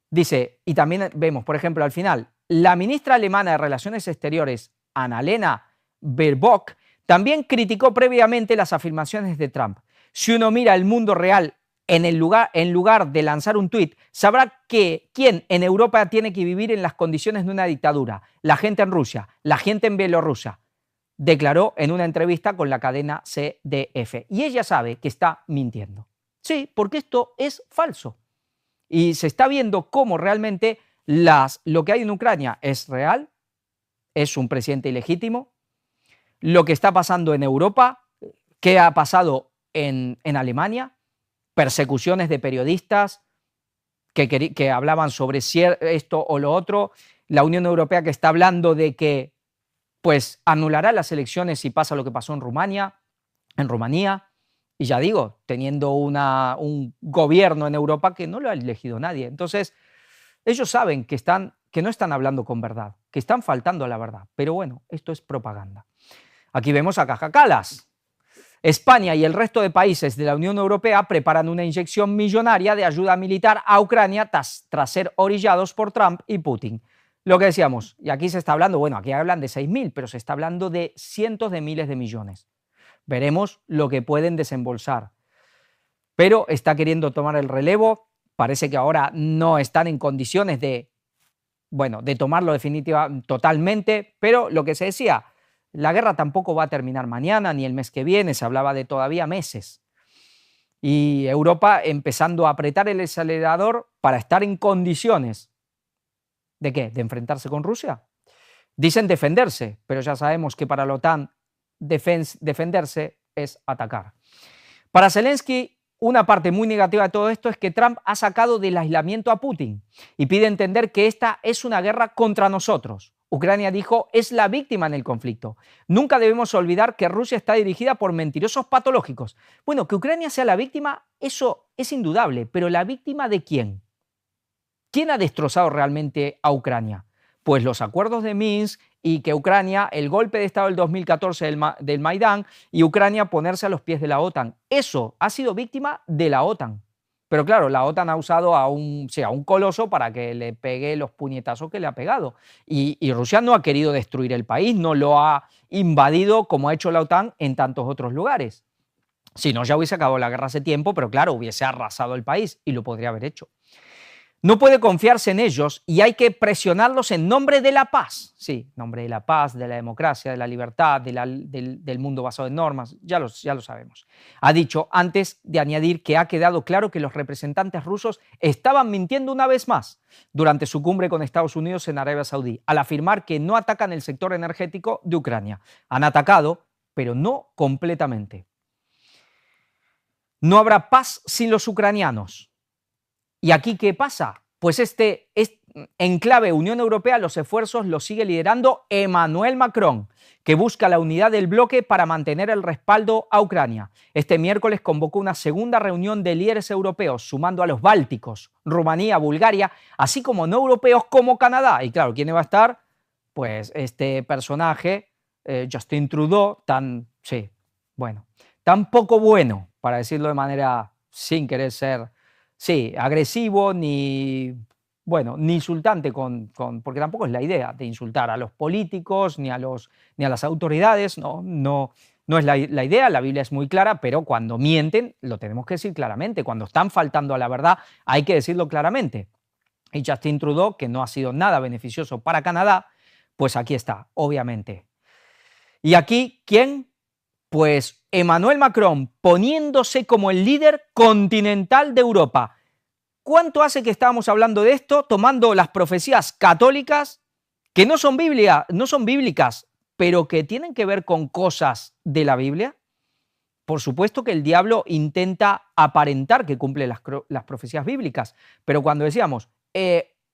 Dice, y también vemos, por ejemplo, al final, la ministra alemana de Relaciones Exteriores, Annalena Baerbock, también criticó previamente las afirmaciones de Trump. Si uno mira el mundo real en lugar de lanzar un tuit, sabrá que quién en Europa tiene que vivir en las condiciones de una dictadura, la gente en Rusia, la gente en Bielorrusia, declaró en una entrevista con la cadena CDF. Y ella sabe que está mintiendo. Sí, porque esto es falso. Y se está viendo cómo realmente lo que hay en Ucrania es real, es un presidente ilegítimo. Lo que está pasando en Europa, qué ha pasado en Alemania, persecuciones de periodistas que hablaban sobre esto o lo otro, la Unión Europea que está hablando de que pues anulará las elecciones si pasa lo que pasó en Rumanía, y ya digo, teniendo un gobierno en Europa que no lo ha elegido nadie. Entonces, ellos saben que no están hablando con verdad, que están faltando a la verdad, pero bueno, esto es propaganda. Aquí vemos a Kaja Kallas. España y el resto de países de la Unión Europea preparan una inyección millonaria de ayuda militar a Ucrania tras ser orillados por Trump y Putin. Lo que decíamos, y aquí se está hablando, bueno, aquí hablan de 6.000, pero se está hablando de cientos de miles de millones. Veremos lo que pueden desembolsar. Pero está queriendo tomar el relevo, parece que ahora no están en condiciones de tomarlo totalmente, pero lo que se decía, la guerra tampoco va a terminar mañana ni el mes que viene, se hablaba de todavía meses. Y Europa empezando a apretar el acelerador para estar en condiciones. ¿De qué? ¿De enfrentarse con Rusia? Dicen defenderse, pero ya sabemos que para la OTAN defenderse es atacar. Para Zelensky, una parte muy negativa de todo esto es que Trump ha sacado del aislamiento a Putin y pide entender que esta es una guerra contra nosotros. Ucrania, dijo, es la víctima en el conflicto. Nunca debemos olvidar que Rusia está dirigida por mentirosos patológicos. Bueno, que Ucrania sea la víctima, eso es indudable, pero ¿la víctima de quién? ¿Quién ha destrozado realmente a Ucrania? Pues los acuerdos de Minsk y que Ucrania, el golpe de Estado del 2014 del Maidán y Ucrania ponerse a los pies de la OTAN. Eso ha sido víctima de la OTAN. Pero claro, la OTAN ha usado a un coloso para que le pegue los puñetazos que le ha pegado. Y Rusia no ha querido destruir el país, no lo ha invadido como ha hecho la OTAN en tantos otros lugares. Si no, ya hubiese acabado la guerra hace tiempo, pero claro, hubiese arrasado el país y lo podría haber hecho. No puede confiarse en ellos y hay que presionarlos en nombre de la paz. Sí, en nombre de la paz, de la democracia, de la libertad, del mundo basado en normas, ya lo sabemos. Ha dicho antes de añadir que ha quedado claro que los representantes rusos estaban mintiendo una vez más durante su cumbre con Estados Unidos en Arabia Saudí, al afirmar que no atacan el sector energético de Ucrania. Han atacado, pero no completamente. No habrá paz sin los ucranianos. ¿Y aquí qué pasa? Pues en clave Unión Europea los esfuerzos los sigue liderando Emmanuel Macron, que busca la unidad del bloque para mantener el respaldo a Ucrania. Este miércoles convocó una segunda reunión de líderes europeos, sumando a los bálticos, Rumanía, Bulgaria, así como no europeos como Canadá. Y claro, ¿quién va a estar? Pues este personaje, Justin Trudeau, tan poco bueno, para decirlo de manera sin querer ser agresivo ni insultante, porque tampoco es la idea de insultar a los políticos ni a las autoridades, no es la idea, la Biblia es muy clara, pero cuando mienten lo tenemos que decir claramente, cuando están faltando a la verdad hay que decirlo claramente. Y Justin Trudeau, que no ha sido nada beneficioso para Canadá, pues aquí está, obviamente. Y aquí, ¿quién? Pues Emmanuel Macron, poniéndose como el líder continental de Europa. ¿Cuánto hace que estábamos hablando de esto? Tomando las profecías católicas, que no son bíblicas, pero que tienen que ver con cosas de la Biblia. Por supuesto que el diablo intenta aparentar que cumple las profecías bíblicas, pero cuando decíamos,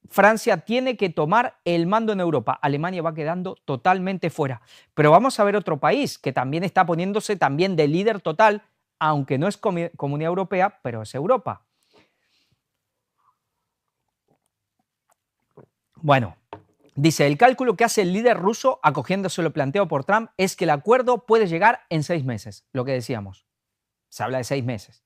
Francia tiene que tomar el mando en Europa. Alemania va quedando totalmente fuera. Pero vamos a ver otro país que también está poniéndose también de líder total, aunque no es Comunidad Europea, pero es Europa. Bueno, dice, el cálculo que hace el líder ruso, acogiéndose lo planteado por Trump, es que el acuerdo puede llegar en 6 meses, lo que decíamos. Se habla de 6 meses.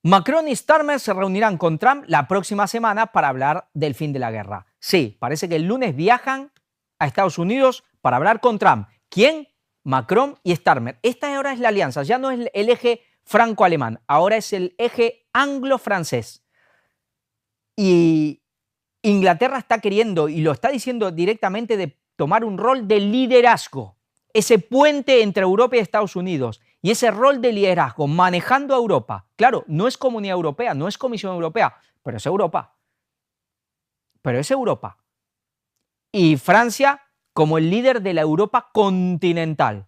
Macron y Starmer se reunirán con Trump la próxima semana para hablar del fin de la guerra. Sí, parece que el lunes viajan a Estados Unidos para hablar con Trump. ¿Quién? Macron y Starmer. Esta ahora es la alianza, ya no es el eje franco-alemán, ahora es el eje anglo-francés. Y Inglaterra está queriendo, y lo está diciendo directamente, de tomar un rol de liderazgo, ese puente entre Europa y Estados Unidos, y ese rol de liderazgo manejando a Europa. Claro, no es Comunidad Europea, no es Comisión Europea, pero es Europa. Pero es Europa. Y Francia como el líder de la Europa continental.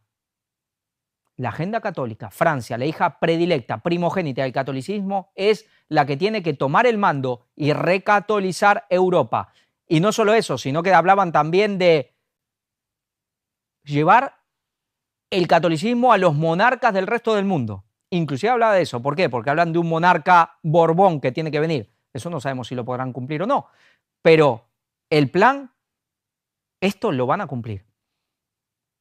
La agenda católica, Francia, la hija predilecta, primogénita del catolicismo, es la que tiene que tomar el mando y recatolizar Europa. Y no solo eso, sino que hablaban también de llevar el catolicismo a los monarcas del resto del mundo. Inclusive hablaba de eso. ¿Por qué? Porque hablan de un monarca Borbón que tiene que venir. Eso no sabemos si lo podrán cumplir o no. Pero el plan, esto lo van a cumplir.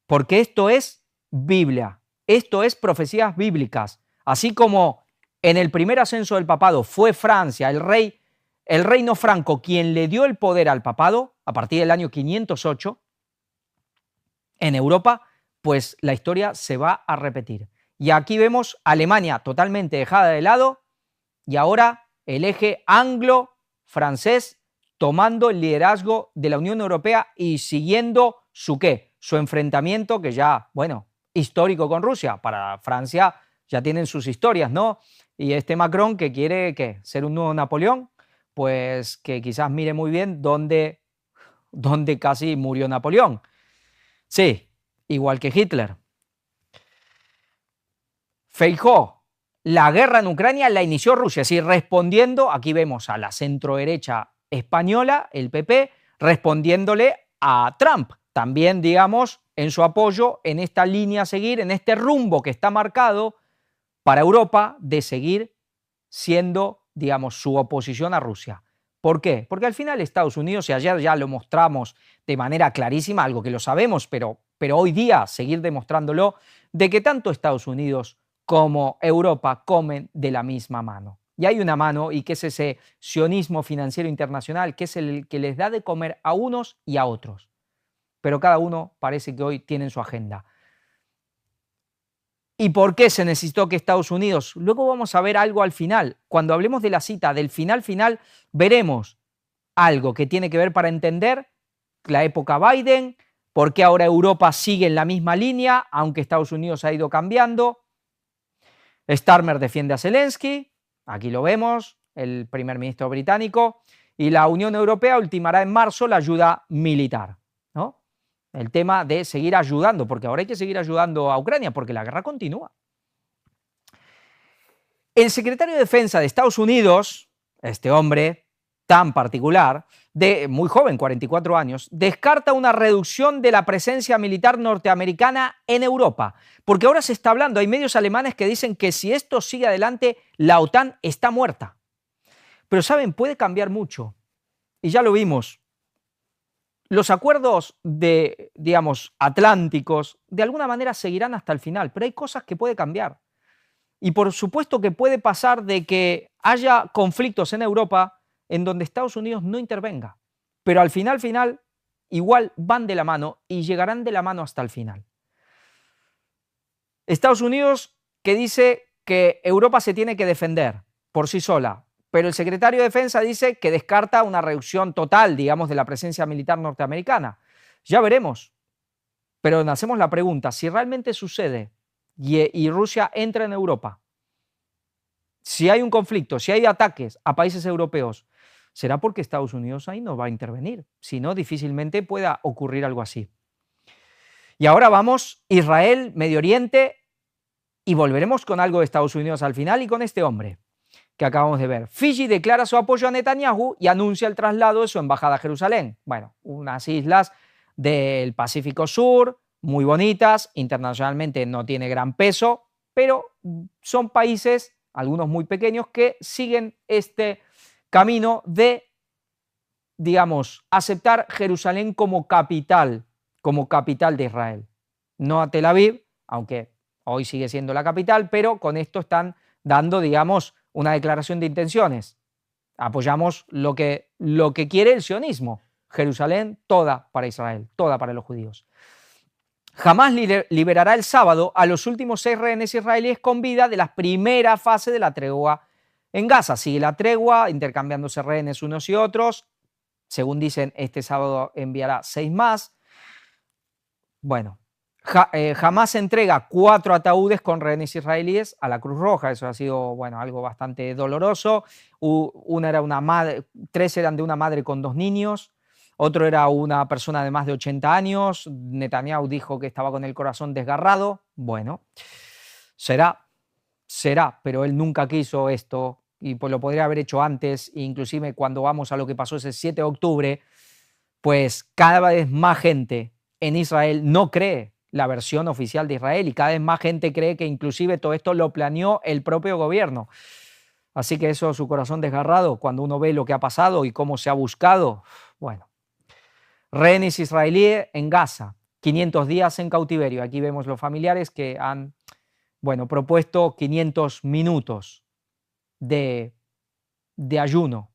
Porque esto es Biblia. Esto es profecías bíblicas. Así como en el primer ascenso del papado fue Francia, el reino franco, quien le dio el poder al papado a partir del año 508 en Europa, pues la historia se va a repetir. Y aquí vemos Alemania totalmente dejada de lado y ahora el eje anglo-francés tomando el liderazgo de la Unión Europea y siguiendo su ¿qué? Su enfrentamiento que ya, bueno, histórico con Rusia. Para Francia ya tienen sus historias, ¿no? Y este Macron que quiere ¿qué? Ser un nuevo Napoleón, pues que quizás mire muy bien dónde casi murió Napoleón. Sí, igual que Hitler. Feijóo, la guerra en Ucrania la inició Rusia, es decir, respondiendo, aquí vemos a la centroderecha española, el PP, respondiéndole a Trump, también, digamos, en su apoyo en esta línea a seguir, en este rumbo que está marcado para Europa de seguir siendo, digamos, su oposición a Rusia. ¿Por qué? Porque al final Estados Unidos, y ayer ya lo mostramos de manera clarísima, algo que lo sabemos, pero hoy día seguir demostrándolo, de que tanto Estados Unidos como Europa comen de la misma mano. Y hay una mano, y que es ese sionismo financiero internacional, que es el que les da de comer a unos y a otros. Pero cada uno parece que hoy tiene su agenda. ¿Y por qué se necesitó que Estados Unidos? Luego vamos a ver algo al final. Cuando hablemos de la cita del final, veremos algo que tiene que ver para entender la época Biden, por qué ahora Europa sigue en la misma línea, aunque Estados Unidos ha ido cambiando. Starmer defiende a Zelensky, aquí lo vemos, el primer ministro británico, y la Unión Europea ultimará en marzo la ayuda militar, ¿no? El tema de seguir ayudando, porque ahora hay que seguir ayudando a Ucrania, porque la guerra continúa. El secretario de Defensa de Estados Unidos, este hombre tan particular, muy joven, 44 años, descarta una reducción de la presencia militar norteamericana en Europa, porque ahora se está hablando, hay medios alemanes que dicen que si esto sigue adelante, la OTAN está muerta. Pero saben, puede cambiar mucho, y ya lo vimos. Los acuerdos digamos, atlánticos, de alguna manera seguirán hasta el final, pero hay cosas que puede cambiar. Y por supuesto que puede pasar de que haya conflictos en Europa en donde Estados Unidos no intervenga, pero al final, igual van de la mano y llegarán de la mano hasta el final. Estados Unidos que dice que Europa se tiene que defender por sí sola, pero el secretario de Defensa dice que descarta una reducción total, digamos, de la presencia militar norteamericana. Ya veremos, pero nos hacemos la pregunta, si realmente sucede y Rusia entra en Europa, si hay un conflicto, si hay ataques a países europeos, será porque Estados Unidos ahí no va a intervenir, si no, difícilmente pueda ocurrir algo así. Y ahora vamos, Israel, Medio Oriente, y volveremos con algo de Estados Unidos al final y con este hombre. que acabamos de ver. Fiji declara su apoyo a Netanyahu y anuncia el traslado de su embajada a Jerusalén. Bueno, unas islas del Pacífico Sur, muy bonitas, internacionalmente no tiene gran peso, pero son países, algunos muy pequeños, que siguen este camino de, digamos, aceptar Jerusalén como capital de Israel. No a Tel Aviv, aunque hoy sigue siendo la capital, pero con esto están dando, digamos, una declaración de intenciones. Apoyamos lo que quiere el sionismo. Jerusalén toda para Israel, toda para los judíos. Hamás liberará el sábado a los últimos 6 rehenes israelíes con vida de la primera fase de la tregua en Gaza. Sigue la tregua, intercambiándose rehenes unos y otros. Según dicen, este sábado enviará 6 más. Bueno, Hamás entrega 4 ataúdes con rehenes israelíes a la Cruz Roja. Eso ha sido, bueno, algo bastante doloroso. Una era una madre, 3 eran de una madre con 2 niños. Otro era una persona de más de 80 años. Netanyahu dijo que estaba con el corazón desgarrado. Bueno, será, pero él nunca quiso esto y pues lo podría haber hecho antes. Inclusive cuando vamos a lo que pasó ese 7 de octubre, pues cada vez más gente en Israel no cree la versión oficial de Israel y cada vez más gente cree que inclusive todo esto lo planeó el propio gobierno. Así que eso, su corazón desgarrado, cuando uno ve lo que ha pasado y cómo se ha buscado, bueno. Rehenes israelíes en Gaza, 500 días en cautiverio. Aquí vemos los familiares que han, bueno, propuesto 500 minutos de ayuno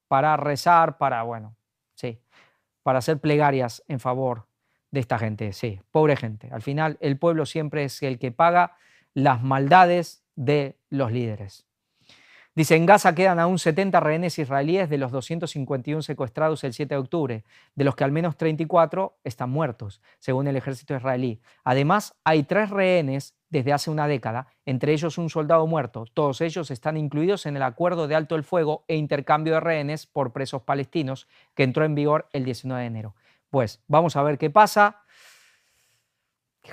para rezar, para, bueno, sí, para hacer plegarias en favor de esta gente, sí, pobre gente. Al final, el pueblo siempre es el que paga las maldades de los líderes. Dice, en Gaza quedan aún 70 rehenes israelíes de los 251 secuestrados el 7 de octubre, de los que al menos 34 están muertos, según el ejército israelí. Además, hay 3 rehenes desde hace una década, entre ellos un soldado muerto. Todos ellos están incluidos en el acuerdo de alto el fuego e intercambio de rehenes por presos palestinos que entró en vigor el 19 de enero. Pues vamos a ver qué pasa.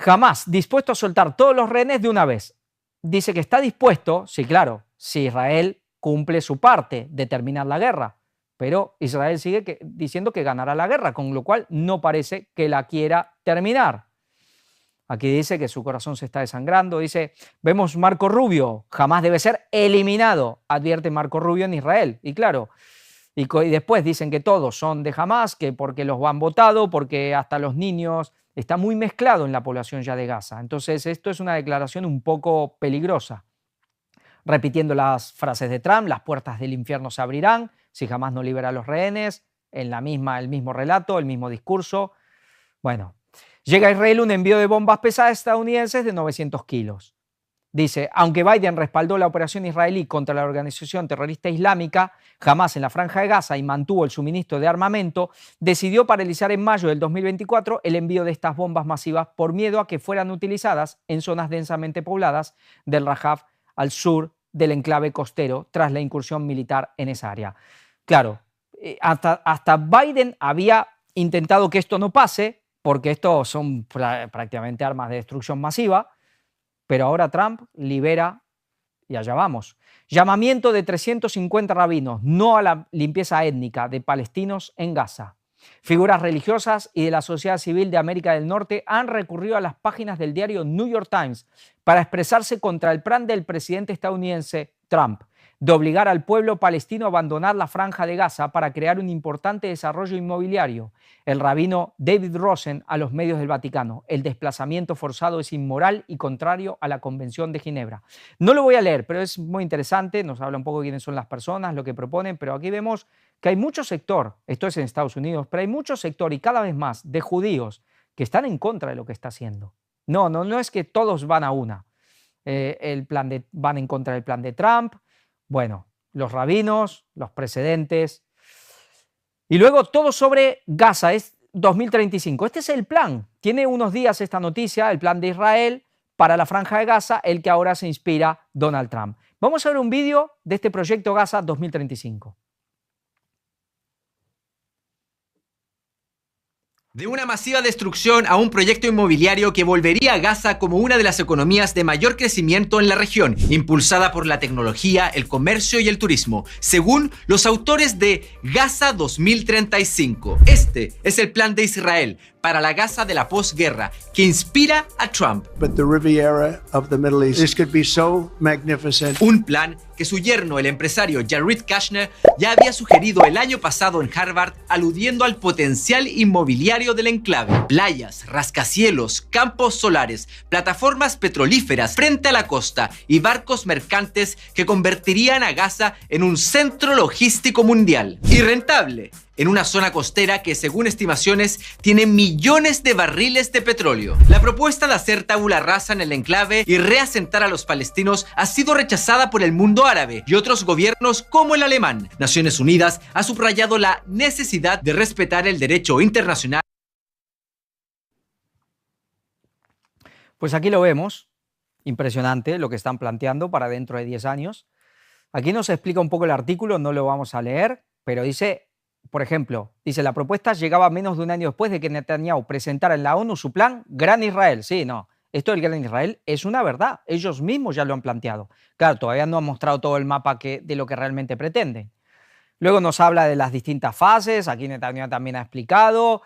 Hamás dispuesto a soltar todos los rehenes de una vez. Dice que está dispuesto, sí, claro, si Israel cumple su parte de terminar la guerra, pero Israel sigue diciendo que ganará la guerra, con lo cual no parece que la quiera terminar. Aquí dice que su corazón se está desangrando, dice, vemos Marco Rubio, Hamás debe ser eliminado, advierte Marco Rubio en Israel, y claro, y después dicen que todos son de Hamás, que porque los han votado, porque hasta los niños, está muy mezclado en la población ya de Gaza. Entonces esto es una declaración un poco peligrosa. Repitiendo las frases de Trump, las puertas del infierno se abrirán si Hamás no libera a los rehenes, el mismo relato, el mismo discurso. Bueno, llega a Israel un envío de bombas pesadas estadounidenses de 900 kilos. Dice, aunque Biden respaldó la operación israelí contra la organización terrorista islámica, Hamás en la Franja de Gaza y mantuvo el suministro de armamento, decidió paralizar en mayo del 2024 el envío de estas bombas masivas por miedo a que fueran utilizadas en zonas densamente pobladas del Rajaf al sur del enclave costero tras la incursión militar en esa área. Claro, hasta Biden había intentado que esto no pase, porque esto son prácticamente armas de destrucción masiva, pero ahora Trump libera, y allá vamos, llamamiento de 350 rabinos, no a la limpieza étnica de palestinos en Gaza. Figuras religiosas y de la sociedad civil de América del Norte han recurrido a las páginas del diario New York Times para expresarse contra el plan del presidente estadounidense Trump de obligar al pueblo palestino a abandonar la Franja de Gaza para crear un importante desarrollo inmobiliario. El rabino David Rosen a los medios del Vaticano. El desplazamiento forzado es inmoral y contrario a la Convención de Ginebra. No lo voy a leer, pero es muy interesante. Nos habla un poco de quiénes son las personas, lo que proponen, pero aquí vemos que hay mucho sector, esto es en Estados Unidos, pero hay mucho sector y cada vez más de judíos que están en contra de lo que está haciendo. No es que todos van a una. Van en contra del plan de Trump. Bueno, los rabinos, los precedentes. Y luego todo sobre Gaza, es 2035. Este es el plan. Tiene unos días esta noticia, el plan de Israel para la Franja de Gaza, el que ahora se inspira Donald Trump. Vamos a ver un vídeo de este proyecto Gaza 2035. De una masiva destrucción a un proyecto inmobiliario que volvería a Gaza como una de las economías de mayor crecimiento en la región, impulsada por la tecnología, el comercio y el turismo, según los autores de Gaza 2035. Este es el plan de Israel para la Gaza de la posguerra, que inspira a Trump. But the Riviera of the Middle East, this could be so magnificent. Un plan que su yerno, el empresario Jared Kushner, ya había sugerido el año pasado en Harvard, aludiendo al potencial inmobiliario del enclave. Playas, rascacielos, campos solares, plataformas petrolíferas frente a la costa y barcos mercantes que convertirían a Gaza en un centro logístico mundial. Y rentable, en una zona costera que, según estimaciones, tiene millones de barriles de petróleo. La propuesta de hacer tabula rasa en el enclave y reasentar a los palestinos ha sido rechazada por el mundo árabe y otros gobiernos como el alemán. Naciones Unidas ha subrayado la necesidad de respetar el derecho internacional. Pues aquí lo vemos, impresionante lo que están planteando para dentro de 10 años. Aquí nos explica un poco el artículo, no lo vamos a leer, pero dice... Por ejemplo, dice, la propuesta llegaba menos de un año después de que Netanyahu presentara en la ONU su plan Gran Israel. Sí, no, esto del Gran Israel es una verdad, ellos mismos ya lo han planteado. Claro, todavía no han mostrado todo el mapa de lo que realmente pretenden. Luego nos habla de las distintas fases, aquí Netanyahu también ha explicado,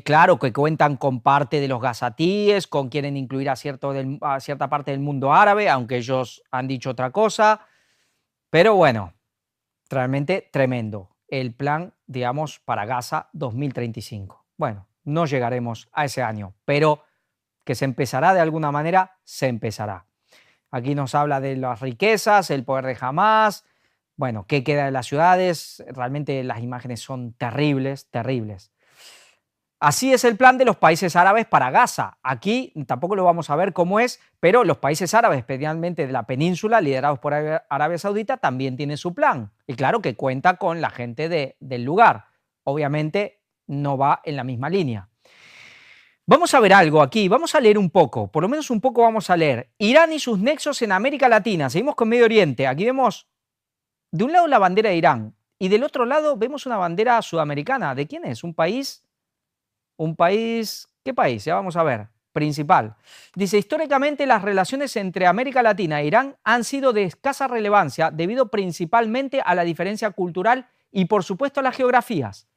claro que cuentan con parte de los gazatíes, con quieren incluir a cierta parte del mundo árabe, aunque ellos han dicho otra cosa, pero bueno, realmente tremendo el plan, digamos, para Gaza 2035. Bueno, no llegaremos a ese año, pero que se empezará de alguna manera, se empezará. Aquí nos habla de las riquezas, el poder de Hamás, bueno, qué queda de las ciudades, realmente las imágenes son terribles, terribles. Así es el plan de los países árabes para Gaza. Aquí tampoco lo vamos a ver cómo es, pero los países árabes, especialmente de la península, liderados por Arabia Saudita, también tienen su plan. Y claro que cuenta con la gente del lugar. Obviamente no va en la misma línea. Vamos a ver algo aquí, vamos a leer un poco, por lo menos un poco vamos a leer. Irán y sus nexos en América Latina. Seguimos con Medio Oriente. Aquí vemos de un lado la bandera de Irán y del otro lado vemos una bandera sudamericana. ¿De quién es? Un país, ¿qué país? Ya vamos a ver, principal. Dice, históricamente las relaciones entre América Latina e Irán han sido de escasa relevancia debido principalmente a la diferencia cultural y por supuesto a las geografías.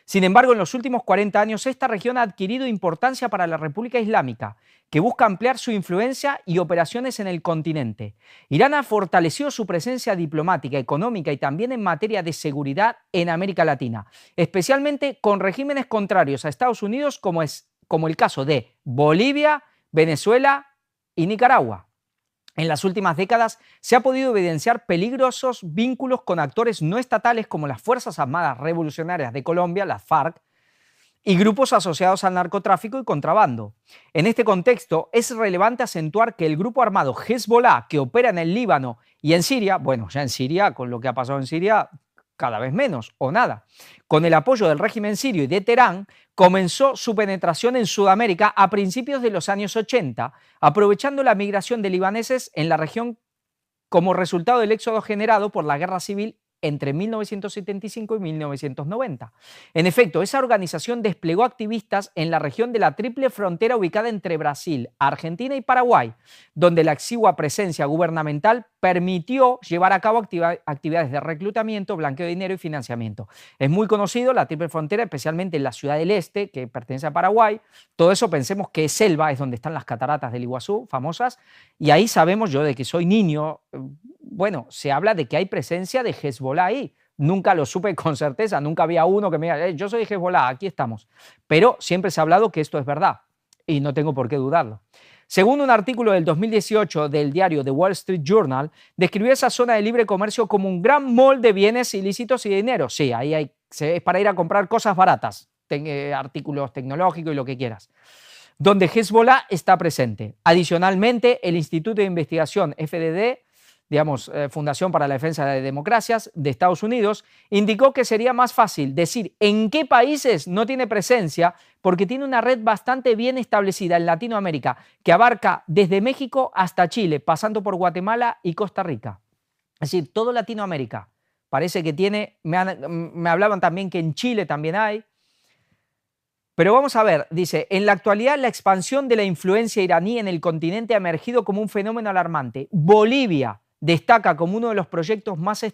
Sin embargo, en los últimos 40 años esta región ha adquirido importancia para la República Islámica, que busca ampliar su influencia y operaciones en el continente. Irán ha fortalecido su presencia diplomática, económica y también en materia de seguridad en América Latina, especialmente con regímenes contrarios a Estados Unidos como el caso de Bolivia, Venezuela y Nicaragua. En las últimas décadas se ha podido evidenciar peligrosos vínculos con actores no estatales como las Fuerzas Armadas Revolucionarias de Colombia, las FARC, y grupos asociados al narcotráfico y contrabando. En este contexto, es relevante acentuar que el grupo armado Hezbollah, que opera en el Líbano y en Siria, bueno, ya en Siria, con lo que ha pasado en Siria, cada vez menos o nada, con el apoyo del régimen sirio y de Teherán, comenzó su penetración en Sudamérica a principios de los años 80, aprovechando la migración de libaneses en la región como resultado del éxodo generado por la guerra civil entre 1975 y 1990. En efecto, esa organización desplegó activistas en la región de la triple frontera ubicada entre Brasil, Argentina y Paraguay, donde la exigua presencia gubernamental permitió llevar a cabo actividades de reclutamiento, blanqueo de dinero y financiamiento. Es muy conocido la triple frontera, especialmente en la Ciudad del Este, que pertenece a Paraguay. Todo eso pensemos que es selva, es donde están las cataratas del Iguazú, famosas, y ahí sabemos, yo de que soy niño, bueno, se habla de que hay presencia de Hezbollah ahí. Nunca lo supe con certeza, nunca había uno que me diga, yo soy Hezbollah, aquí estamos. Pero siempre se ha hablado que esto es verdad y no tengo por qué dudarlo. Según un artículo del 2018 del diario The Wall Street Journal, describió esa zona de libre comercio como un gran mall de bienes ilícitos y de dinero. Sí, ahí es para ir a comprar cosas baratas, artículos tecnológicos y lo que quieras, donde Hezbollah está presente. Adicionalmente, el Instituto de Investigación FDD, Fundación para la Defensa de Democracias de Estados Unidos, indicó que sería más fácil decir en qué países no tiene presencia porque tiene una red bastante bien establecida en Latinoamérica que abarca desde México hasta Chile, pasando por Guatemala y Costa Rica. Es decir, todo Latinoamérica parece que tiene, me hablaban también que en Chile también hay. Pero vamos a ver, dice, en la actualidad la expansión de la influencia iraní en el continente ha emergido como un fenómeno alarmante. Bolivia destaca como uno de los proyectos más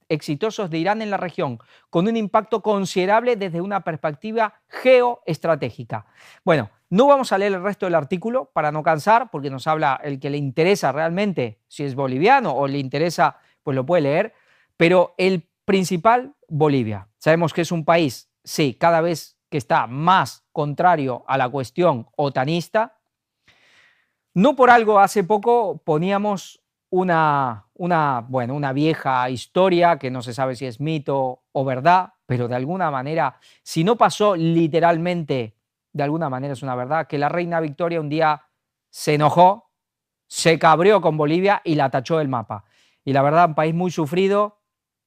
exitosos de Irán en la región, con un impacto considerable desde una perspectiva geoestratégica. Bueno, no vamos a leer el resto del artículo para no cansar, porque nos habla el que le interesa realmente, si es boliviano o le interesa, pues lo puede leer, pero el principal, Bolivia. Sabemos que es un país, sí, cada vez que está más contrario a la cuestión otanista. No por algo hace poco poníamos una vieja historia que no se sabe si es mito o verdad, pero de alguna manera, si no pasó literalmente, de alguna manera es una verdad, que la reina Victoria un día se enojó, se cabreó con Bolivia y la tachó del mapa. Y la verdad, un país muy sufrido,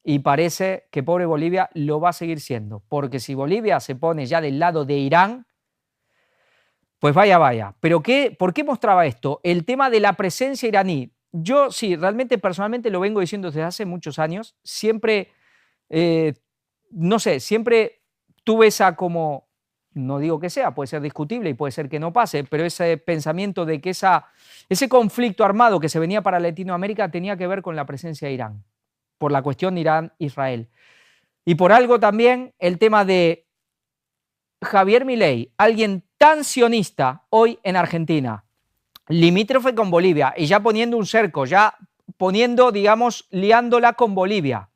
y parece que pobre Bolivia lo va a seguir siendo, porque si Bolivia se pone ya del lado de Irán, pues vaya. ¿Pero por qué mostraba esto? El tema de la presencia iraní. Yo sí, realmente personalmente lo vengo diciendo desde hace muchos años, siempre, no sé, siempre tuve esa como, no digo que sea, puede ser discutible y puede ser que no pase, pero ese pensamiento de que ese conflicto armado que se venía para Latinoamérica tenía que ver con la presencia de Irán, por la cuestión Irán-Israel. Y por algo también el tema de Javier Milei, alguien tan sionista hoy en Argentina, limítrofe con Bolivia y ya poniendo un cerco, ya poniendo, digamos, liándola con Bolivia.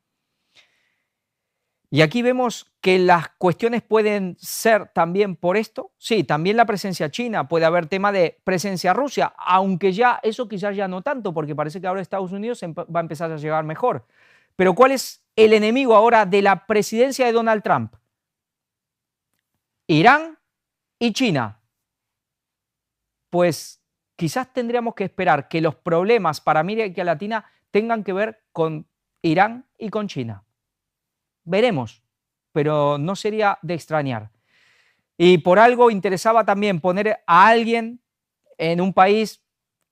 Y aquí vemos que las cuestiones pueden ser también por esto. Sí, también la presencia china, puede haber tema de presencia Rusia, aunque ya eso quizás ya no tanto, porque parece que ahora Estados Unidos va a empezar a llegar mejor. Pero ¿cuál es el enemigo ahora de la presidencia de Donald Trump? Irán y China. Pues quizás tendríamos que esperar que los problemas para América Latina tengan que ver con Irán y con China. Veremos, pero no sería de extrañar. Y por algo interesaba también poner a alguien en un país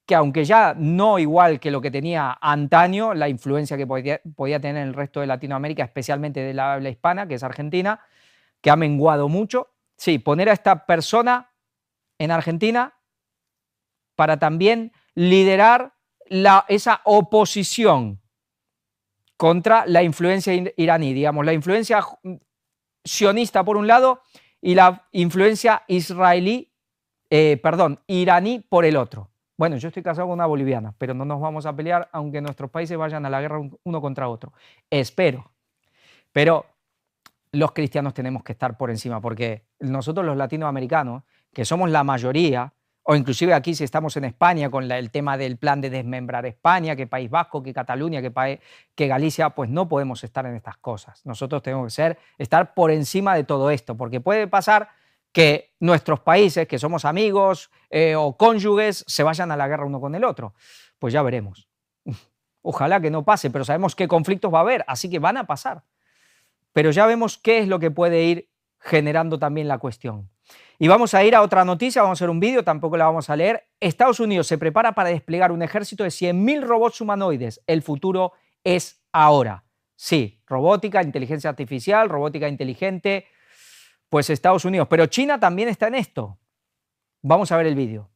que, aunque ya no igual que lo que tenía antaño, la influencia que podía tener en el resto de Latinoamérica, especialmente de la habla hispana, que es Argentina, que ha menguado mucho. Sí, poner a esta persona en Argentina para también liderar esa oposición contra la influencia iraní, digamos, la influencia sionista por un lado y la influencia iraní por el otro. Bueno, yo estoy casado con una boliviana, pero no nos vamos a pelear aunque nuestros países vayan a la guerra uno contra otro. Espero. Pero los cristianos tenemos que estar por encima, porque nosotros los latinoamericanos, que somos la mayoría, o inclusive aquí si estamos en España con el tema del plan de desmembrar España, que País Vasco, que Cataluña, que Galicia, pues no podemos estar en estas cosas. Nosotros tenemos que estar por encima de todo esto, porque puede pasar que nuestros países, que somos amigos o cónyuges, se vayan a la guerra uno con el otro. Pues ya veremos. Ojalá que no pase, pero sabemos qué conflictos va a haber, así que van a pasar. Pero ya vemos qué es lo que puede ir generando también la cuestión. Y vamos a ir a otra noticia, vamos a hacer un vídeo, tampoco la vamos a leer. Estados Unidos se prepara para desplegar un ejército de 100.000 robots humanoides. El futuro es ahora. Sí, robótica, inteligencia artificial, robótica inteligente, pues Estados Unidos. Pero China también está en esto. Vamos a ver el vídeo.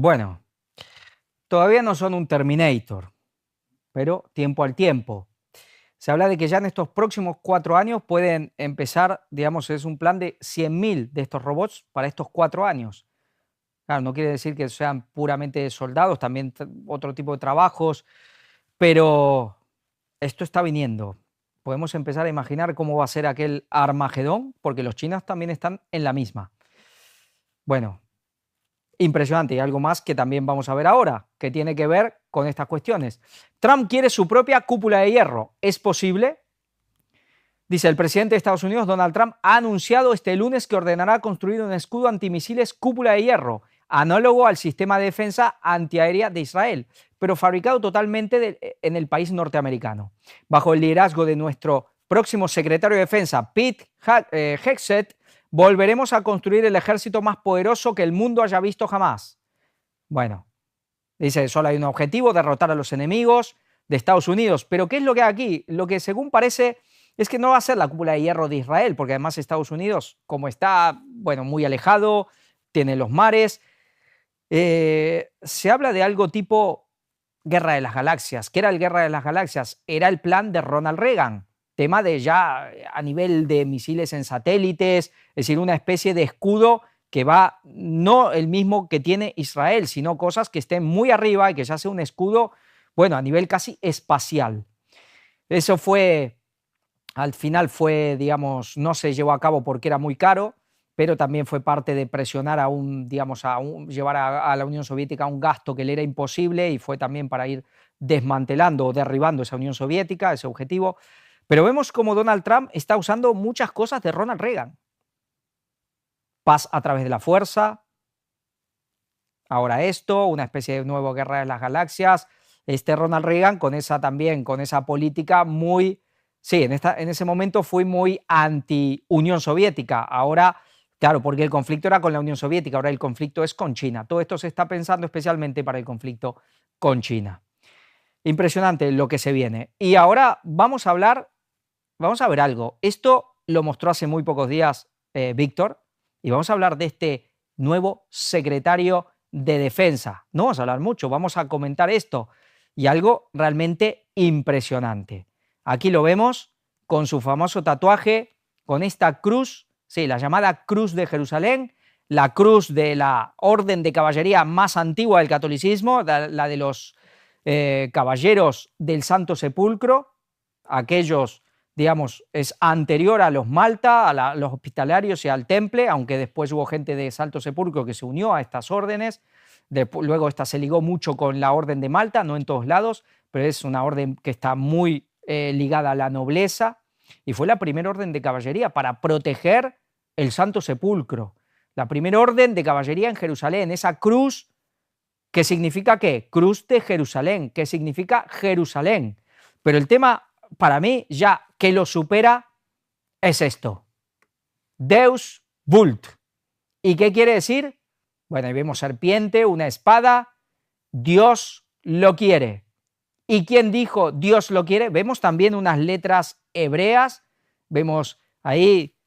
Bueno, todavía no son un Terminator, pero tiempo al tiempo. Se habla de que ya en estos próximos 4 años pueden empezar, digamos, es un plan de 100.000 de estos robots para estos 4 años. Claro, no quiere decir que sean puramente soldados, también otro tipo de trabajos, pero esto está viniendo. Podemos empezar a imaginar cómo va a ser aquel Armagedón, porque los chinos también están en la misma. Bueno, impresionante, y algo más que también vamos a ver ahora, que tiene que ver con estas cuestiones. Trump quiere su propia cúpula de hierro. ¿Es posible? Dice, el presidente de Estados Unidos, Donald Trump, ha anunciado este lunes que ordenará construir un escudo antimisiles cúpula de hierro, análogo al sistema de defensa antiaérea de Israel, pero fabricado totalmente en el país norteamericano. Bajo el liderazgo de nuestro próximo secretario de Defensa, Pete Hegseth, volveremos a construir el ejército más poderoso que el mundo haya visto jamás. Bueno, dice, solo hay un objetivo, derrotar a los enemigos de Estados Unidos. Pero ¿qué es lo que hay aquí? Lo que según parece es que no va a ser la cúpula de hierro de Israel, porque además Estados Unidos, como está, bueno, muy alejado, tiene los mares, se habla de algo tipo Guerra de las Galaxias. ¿Qué era el Guerra de las Galaxias? Era el plan de Ronald Reagan, tema de ya a nivel de misiles en satélites, es decir, una especie de escudo que va no el mismo que tiene Israel, sino cosas que estén muy arriba y que ya sea un escudo, bueno, a nivel casi espacial. Eso fue, al final fue, digamos, no se llevó a cabo porque era muy caro, pero también fue parte de presionar a llevar a la Unión Soviética a un gasto que le era imposible, y fue también para ir desmantelando o derribando esa Unión Soviética, ese objetivo. Pero vemos cómo Donald Trump está usando muchas cosas de Ronald Reagan. Paz a través de la fuerza, ahora esto, una especie de nuevo Guerra de las Galaxias. Ronald Reagan con esa también, con esa política muy, sí, en ese momento fue muy anti-Unión Soviética. Ahora, claro, porque el conflicto era con la Unión Soviética, ahora el conflicto es con China. Todo esto se está pensando especialmente para el conflicto con China. Impresionante lo que se viene. Y ahora vamos a ver algo. Esto lo mostró hace muy pocos días Víctor, y vamos a hablar de este nuevo secretario de Defensa. No vamos a hablar mucho, vamos a comentar esto, y algo realmente impresionante. Aquí lo vemos con su famoso tatuaje, con esta cruz, sí, la llamada Cruz de Jerusalén, la cruz de la orden de caballería más antigua del catolicismo, la de los caballeros del Santo Sepulcro, aquellos, digamos, es anterior a los Malta, a los hospitalarios y al Temple, aunque después hubo gente de Santo Sepulcro que se unió a estas órdenes. Luego esta se ligó mucho con la orden de Malta, no en todos lados, pero es una orden que está muy ligada a la nobleza, y fue la primera orden de caballería para proteger el Santo Sepulcro. La primera orden de caballería en Jerusalén, esa cruz, ¿qué significa qué? Cruz de Jerusalén, ¿qué significa Jerusalén? Pero el tema, para mí, ya que lo supera, es esto. Deus vult. ¿Y qué quiere decir? Bueno, ahí vemos serpiente, una espada. Dios lo quiere. ¿Y quién dijo Dios lo quiere? Vemos también unas letras hebreas. Vemos ahí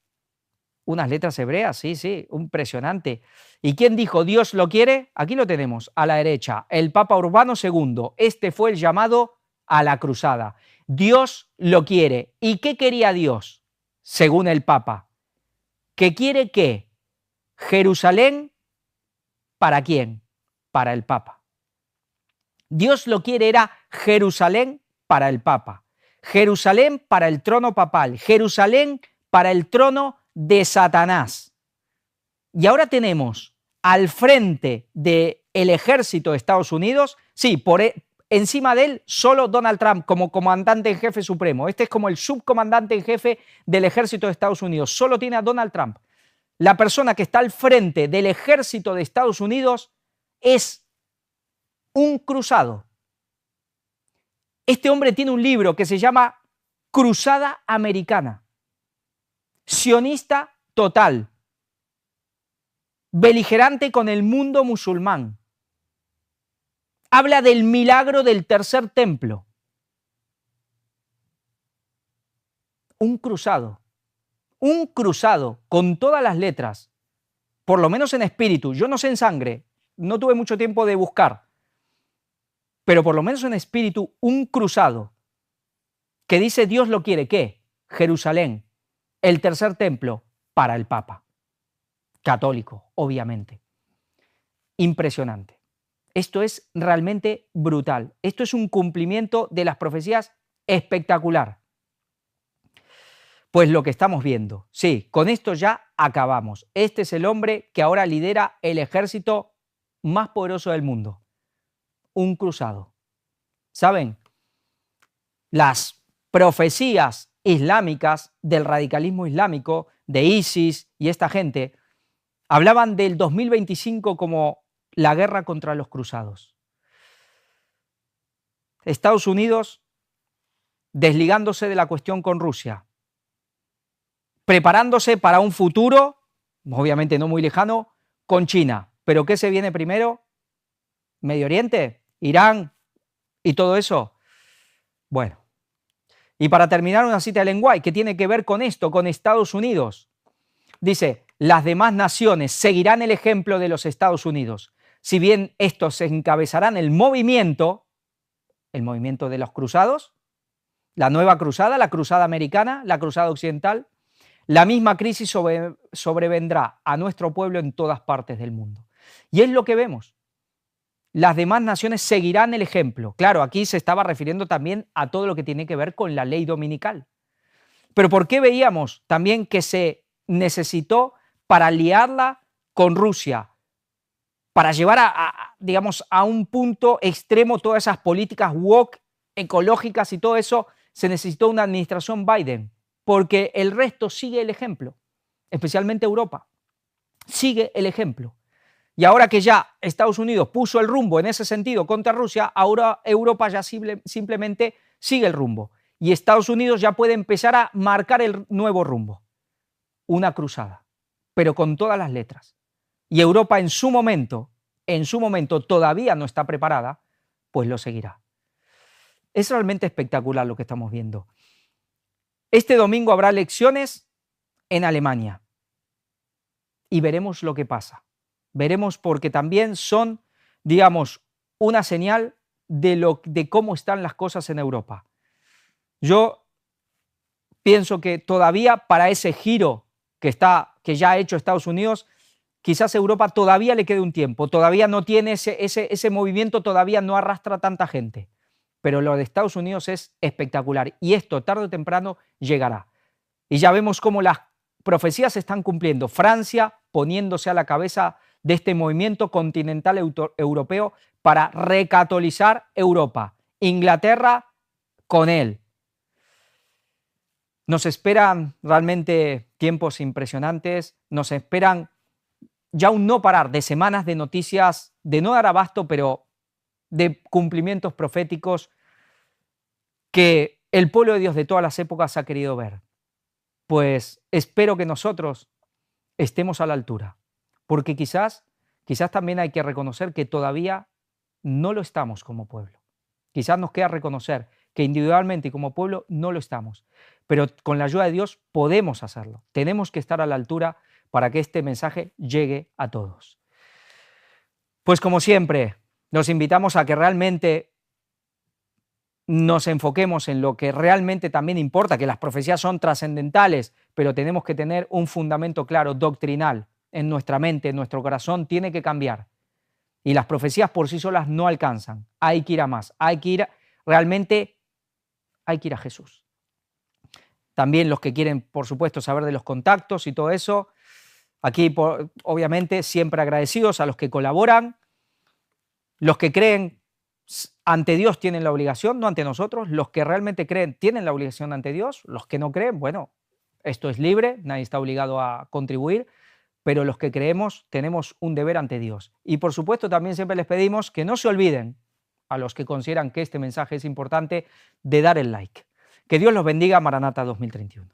unas letras hebreas, sí, sí, impresionante. ¿Y quién dijo Dios lo quiere? Aquí lo tenemos, a la derecha, el Papa Urbano II. Este fue el llamado a la cruzada. Dios lo quiere. ¿Y qué quería Dios? Según el Papa. ¿Qué quiere qué? Jerusalén, ¿para quién? Para el Papa. Dios lo quiere era Jerusalén para el Papa. Jerusalén para el trono papal. Jerusalén para el trono de Satanás. Y ahora tenemos al frente del ejército de Estados Unidos, sí, encima de él solo Donald Trump como comandante en jefe supremo. Este es como el subcomandante en jefe del ejército de Estados Unidos. Solo tiene a Donald Trump. La persona que está al frente del ejército de Estados Unidos es un cruzado. Este hombre tiene un libro que se llama Cruzada Americana. Sionista total. Beligerante con el mundo musulmán. Habla del milagro del tercer templo. Un cruzado con todas las letras, por lo menos en espíritu, yo no sé en sangre, no tuve mucho tiempo de buscar, pero por lo menos en espíritu, un cruzado que dice Dios lo quiere, ¿qué? Jerusalén, el tercer templo para el Papa, católico, obviamente. Impresionante. Esto es realmente brutal. Esto es un cumplimiento de las profecías espectacular. Pues lo que estamos viendo, sí, con esto ya acabamos. Este es el hombre que ahora lidera el ejército más poderoso del mundo. Un cruzado. ¿Saben? Las profecías islámicas del radicalismo islámico, de ISIS y esta gente, hablaban del 2025 como la guerra contra los cruzados. Estados Unidos desligándose de la cuestión con Rusia, preparándose para un futuro, obviamente no muy lejano, con China. ¿Pero qué se viene primero? ¿Medio Oriente? ¿Irán? ¿Y todo eso? Bueno. Y para terminar, una cita de Ellen White que tiene que ver con esto, con Estados Unidos. Dice, las demás naciones seguirán el ejemplo de los Estados Unidos. Si bien estos encabezarán el movimiento de los cruzados, la nueva cruzada, la cruzada americana, la cruzada occidental, la misma crisis sobrevendrá a nuestro pueblo en todas partes del mundo. Y es lo que vemos. Las demás naciones seguirán el ejemplo. Claro, aquí se estaba refiriendo también a todo lo que tiene que ver con la ley dominical. Pero ¿por qué veíamos también que se necesitó para liarla con Rusia? Para llevar digamos, a un punto extremo todas esas políticas woke, ecológicas y todo eso, se necesitó una administración Biden, porque el resto sigue el ejemplo, especialmente Europa, sigue el ejemplo. Y ahora que ya Estados Unidos puso el rumbo en ese sentido contra Rusia, ahora Europa ya simplemente sigue el rumbo. Y Estados Unidos ya puede empezar a marcar el nuevo rumbo. Una cruzada, pero con todas las letras. Y Europa en su momento todavía no está preparada, pues lo seguirá. Es realmente espectacular lo que estamos viendo. Este domingo habrá elecciones en Alemania y veremos lo que pasa. Veremos porque también son, digamos, una señal de cómo están las cosas en Europa. Yo pienso que todavía para ese giro que ya ha hecho Estados Unidos, quizás Europa todavía le quede un tiempo, todavía no tiene ese movimiento, todavía no arrastra tanta gente. Pero lo de Estados Unidos es espectacular y esto tarde o temprano llegará. Y ya vemos cómo las profecías se están cumpliendo. Francia poniéndose a la cabeza de este movimiento continental europeo para recatolizar Europa. Inglaterra con él. Nos esperan realmente tiempos impresionantes, nos esperan ya un no parar de semanas de noticias, de no dar abasto, pero de cumplimientos proféticos que el pueblo de Dios de todas las épocas ha querido ver. Pues espero que nosotros estemos a la altura, porque quizás también hay que reconocer que todavía no lo estamos como pueblo. Quizás nos queda reconocer que individualmente y como pueblo no lo estamos, pero con la ayuda de Dios podemos hacerlo. Tenemos que estar a la altura para que este mensaje llegue a todos. Pues como siempre, nos invitamos a que realmente nos enfoquemos en lo que realmente también importa, que las profecías son trascendentales, pero tenemos que tener un fundamento claro, doctrinal, en nuestra mente, en nuestro corazón, tiene que cambiar. Y las profecías por sí solas no alcanzan, hay que ir a más, realmente hay que ir a Jesús. También los que quieren, por supuesto, saber de los contactos y todo eso, aquí obviamente siempre agradecidos a los que colaboran, los que creen ante Dios tienen la obligación, no ante nosotros. Los que realmente creen tienen la obligación ante Dios. Los que no creen, bueno, esto es libre, nadie está obligado a contribuir, pero los que creemos tenemos un deber ante Dios. Y por supuesto también siempre les pedimos que no se olviden, a los que consideran que este mensaje es importante, de dar el like. Que Dios los bendiga, Maranata 2031.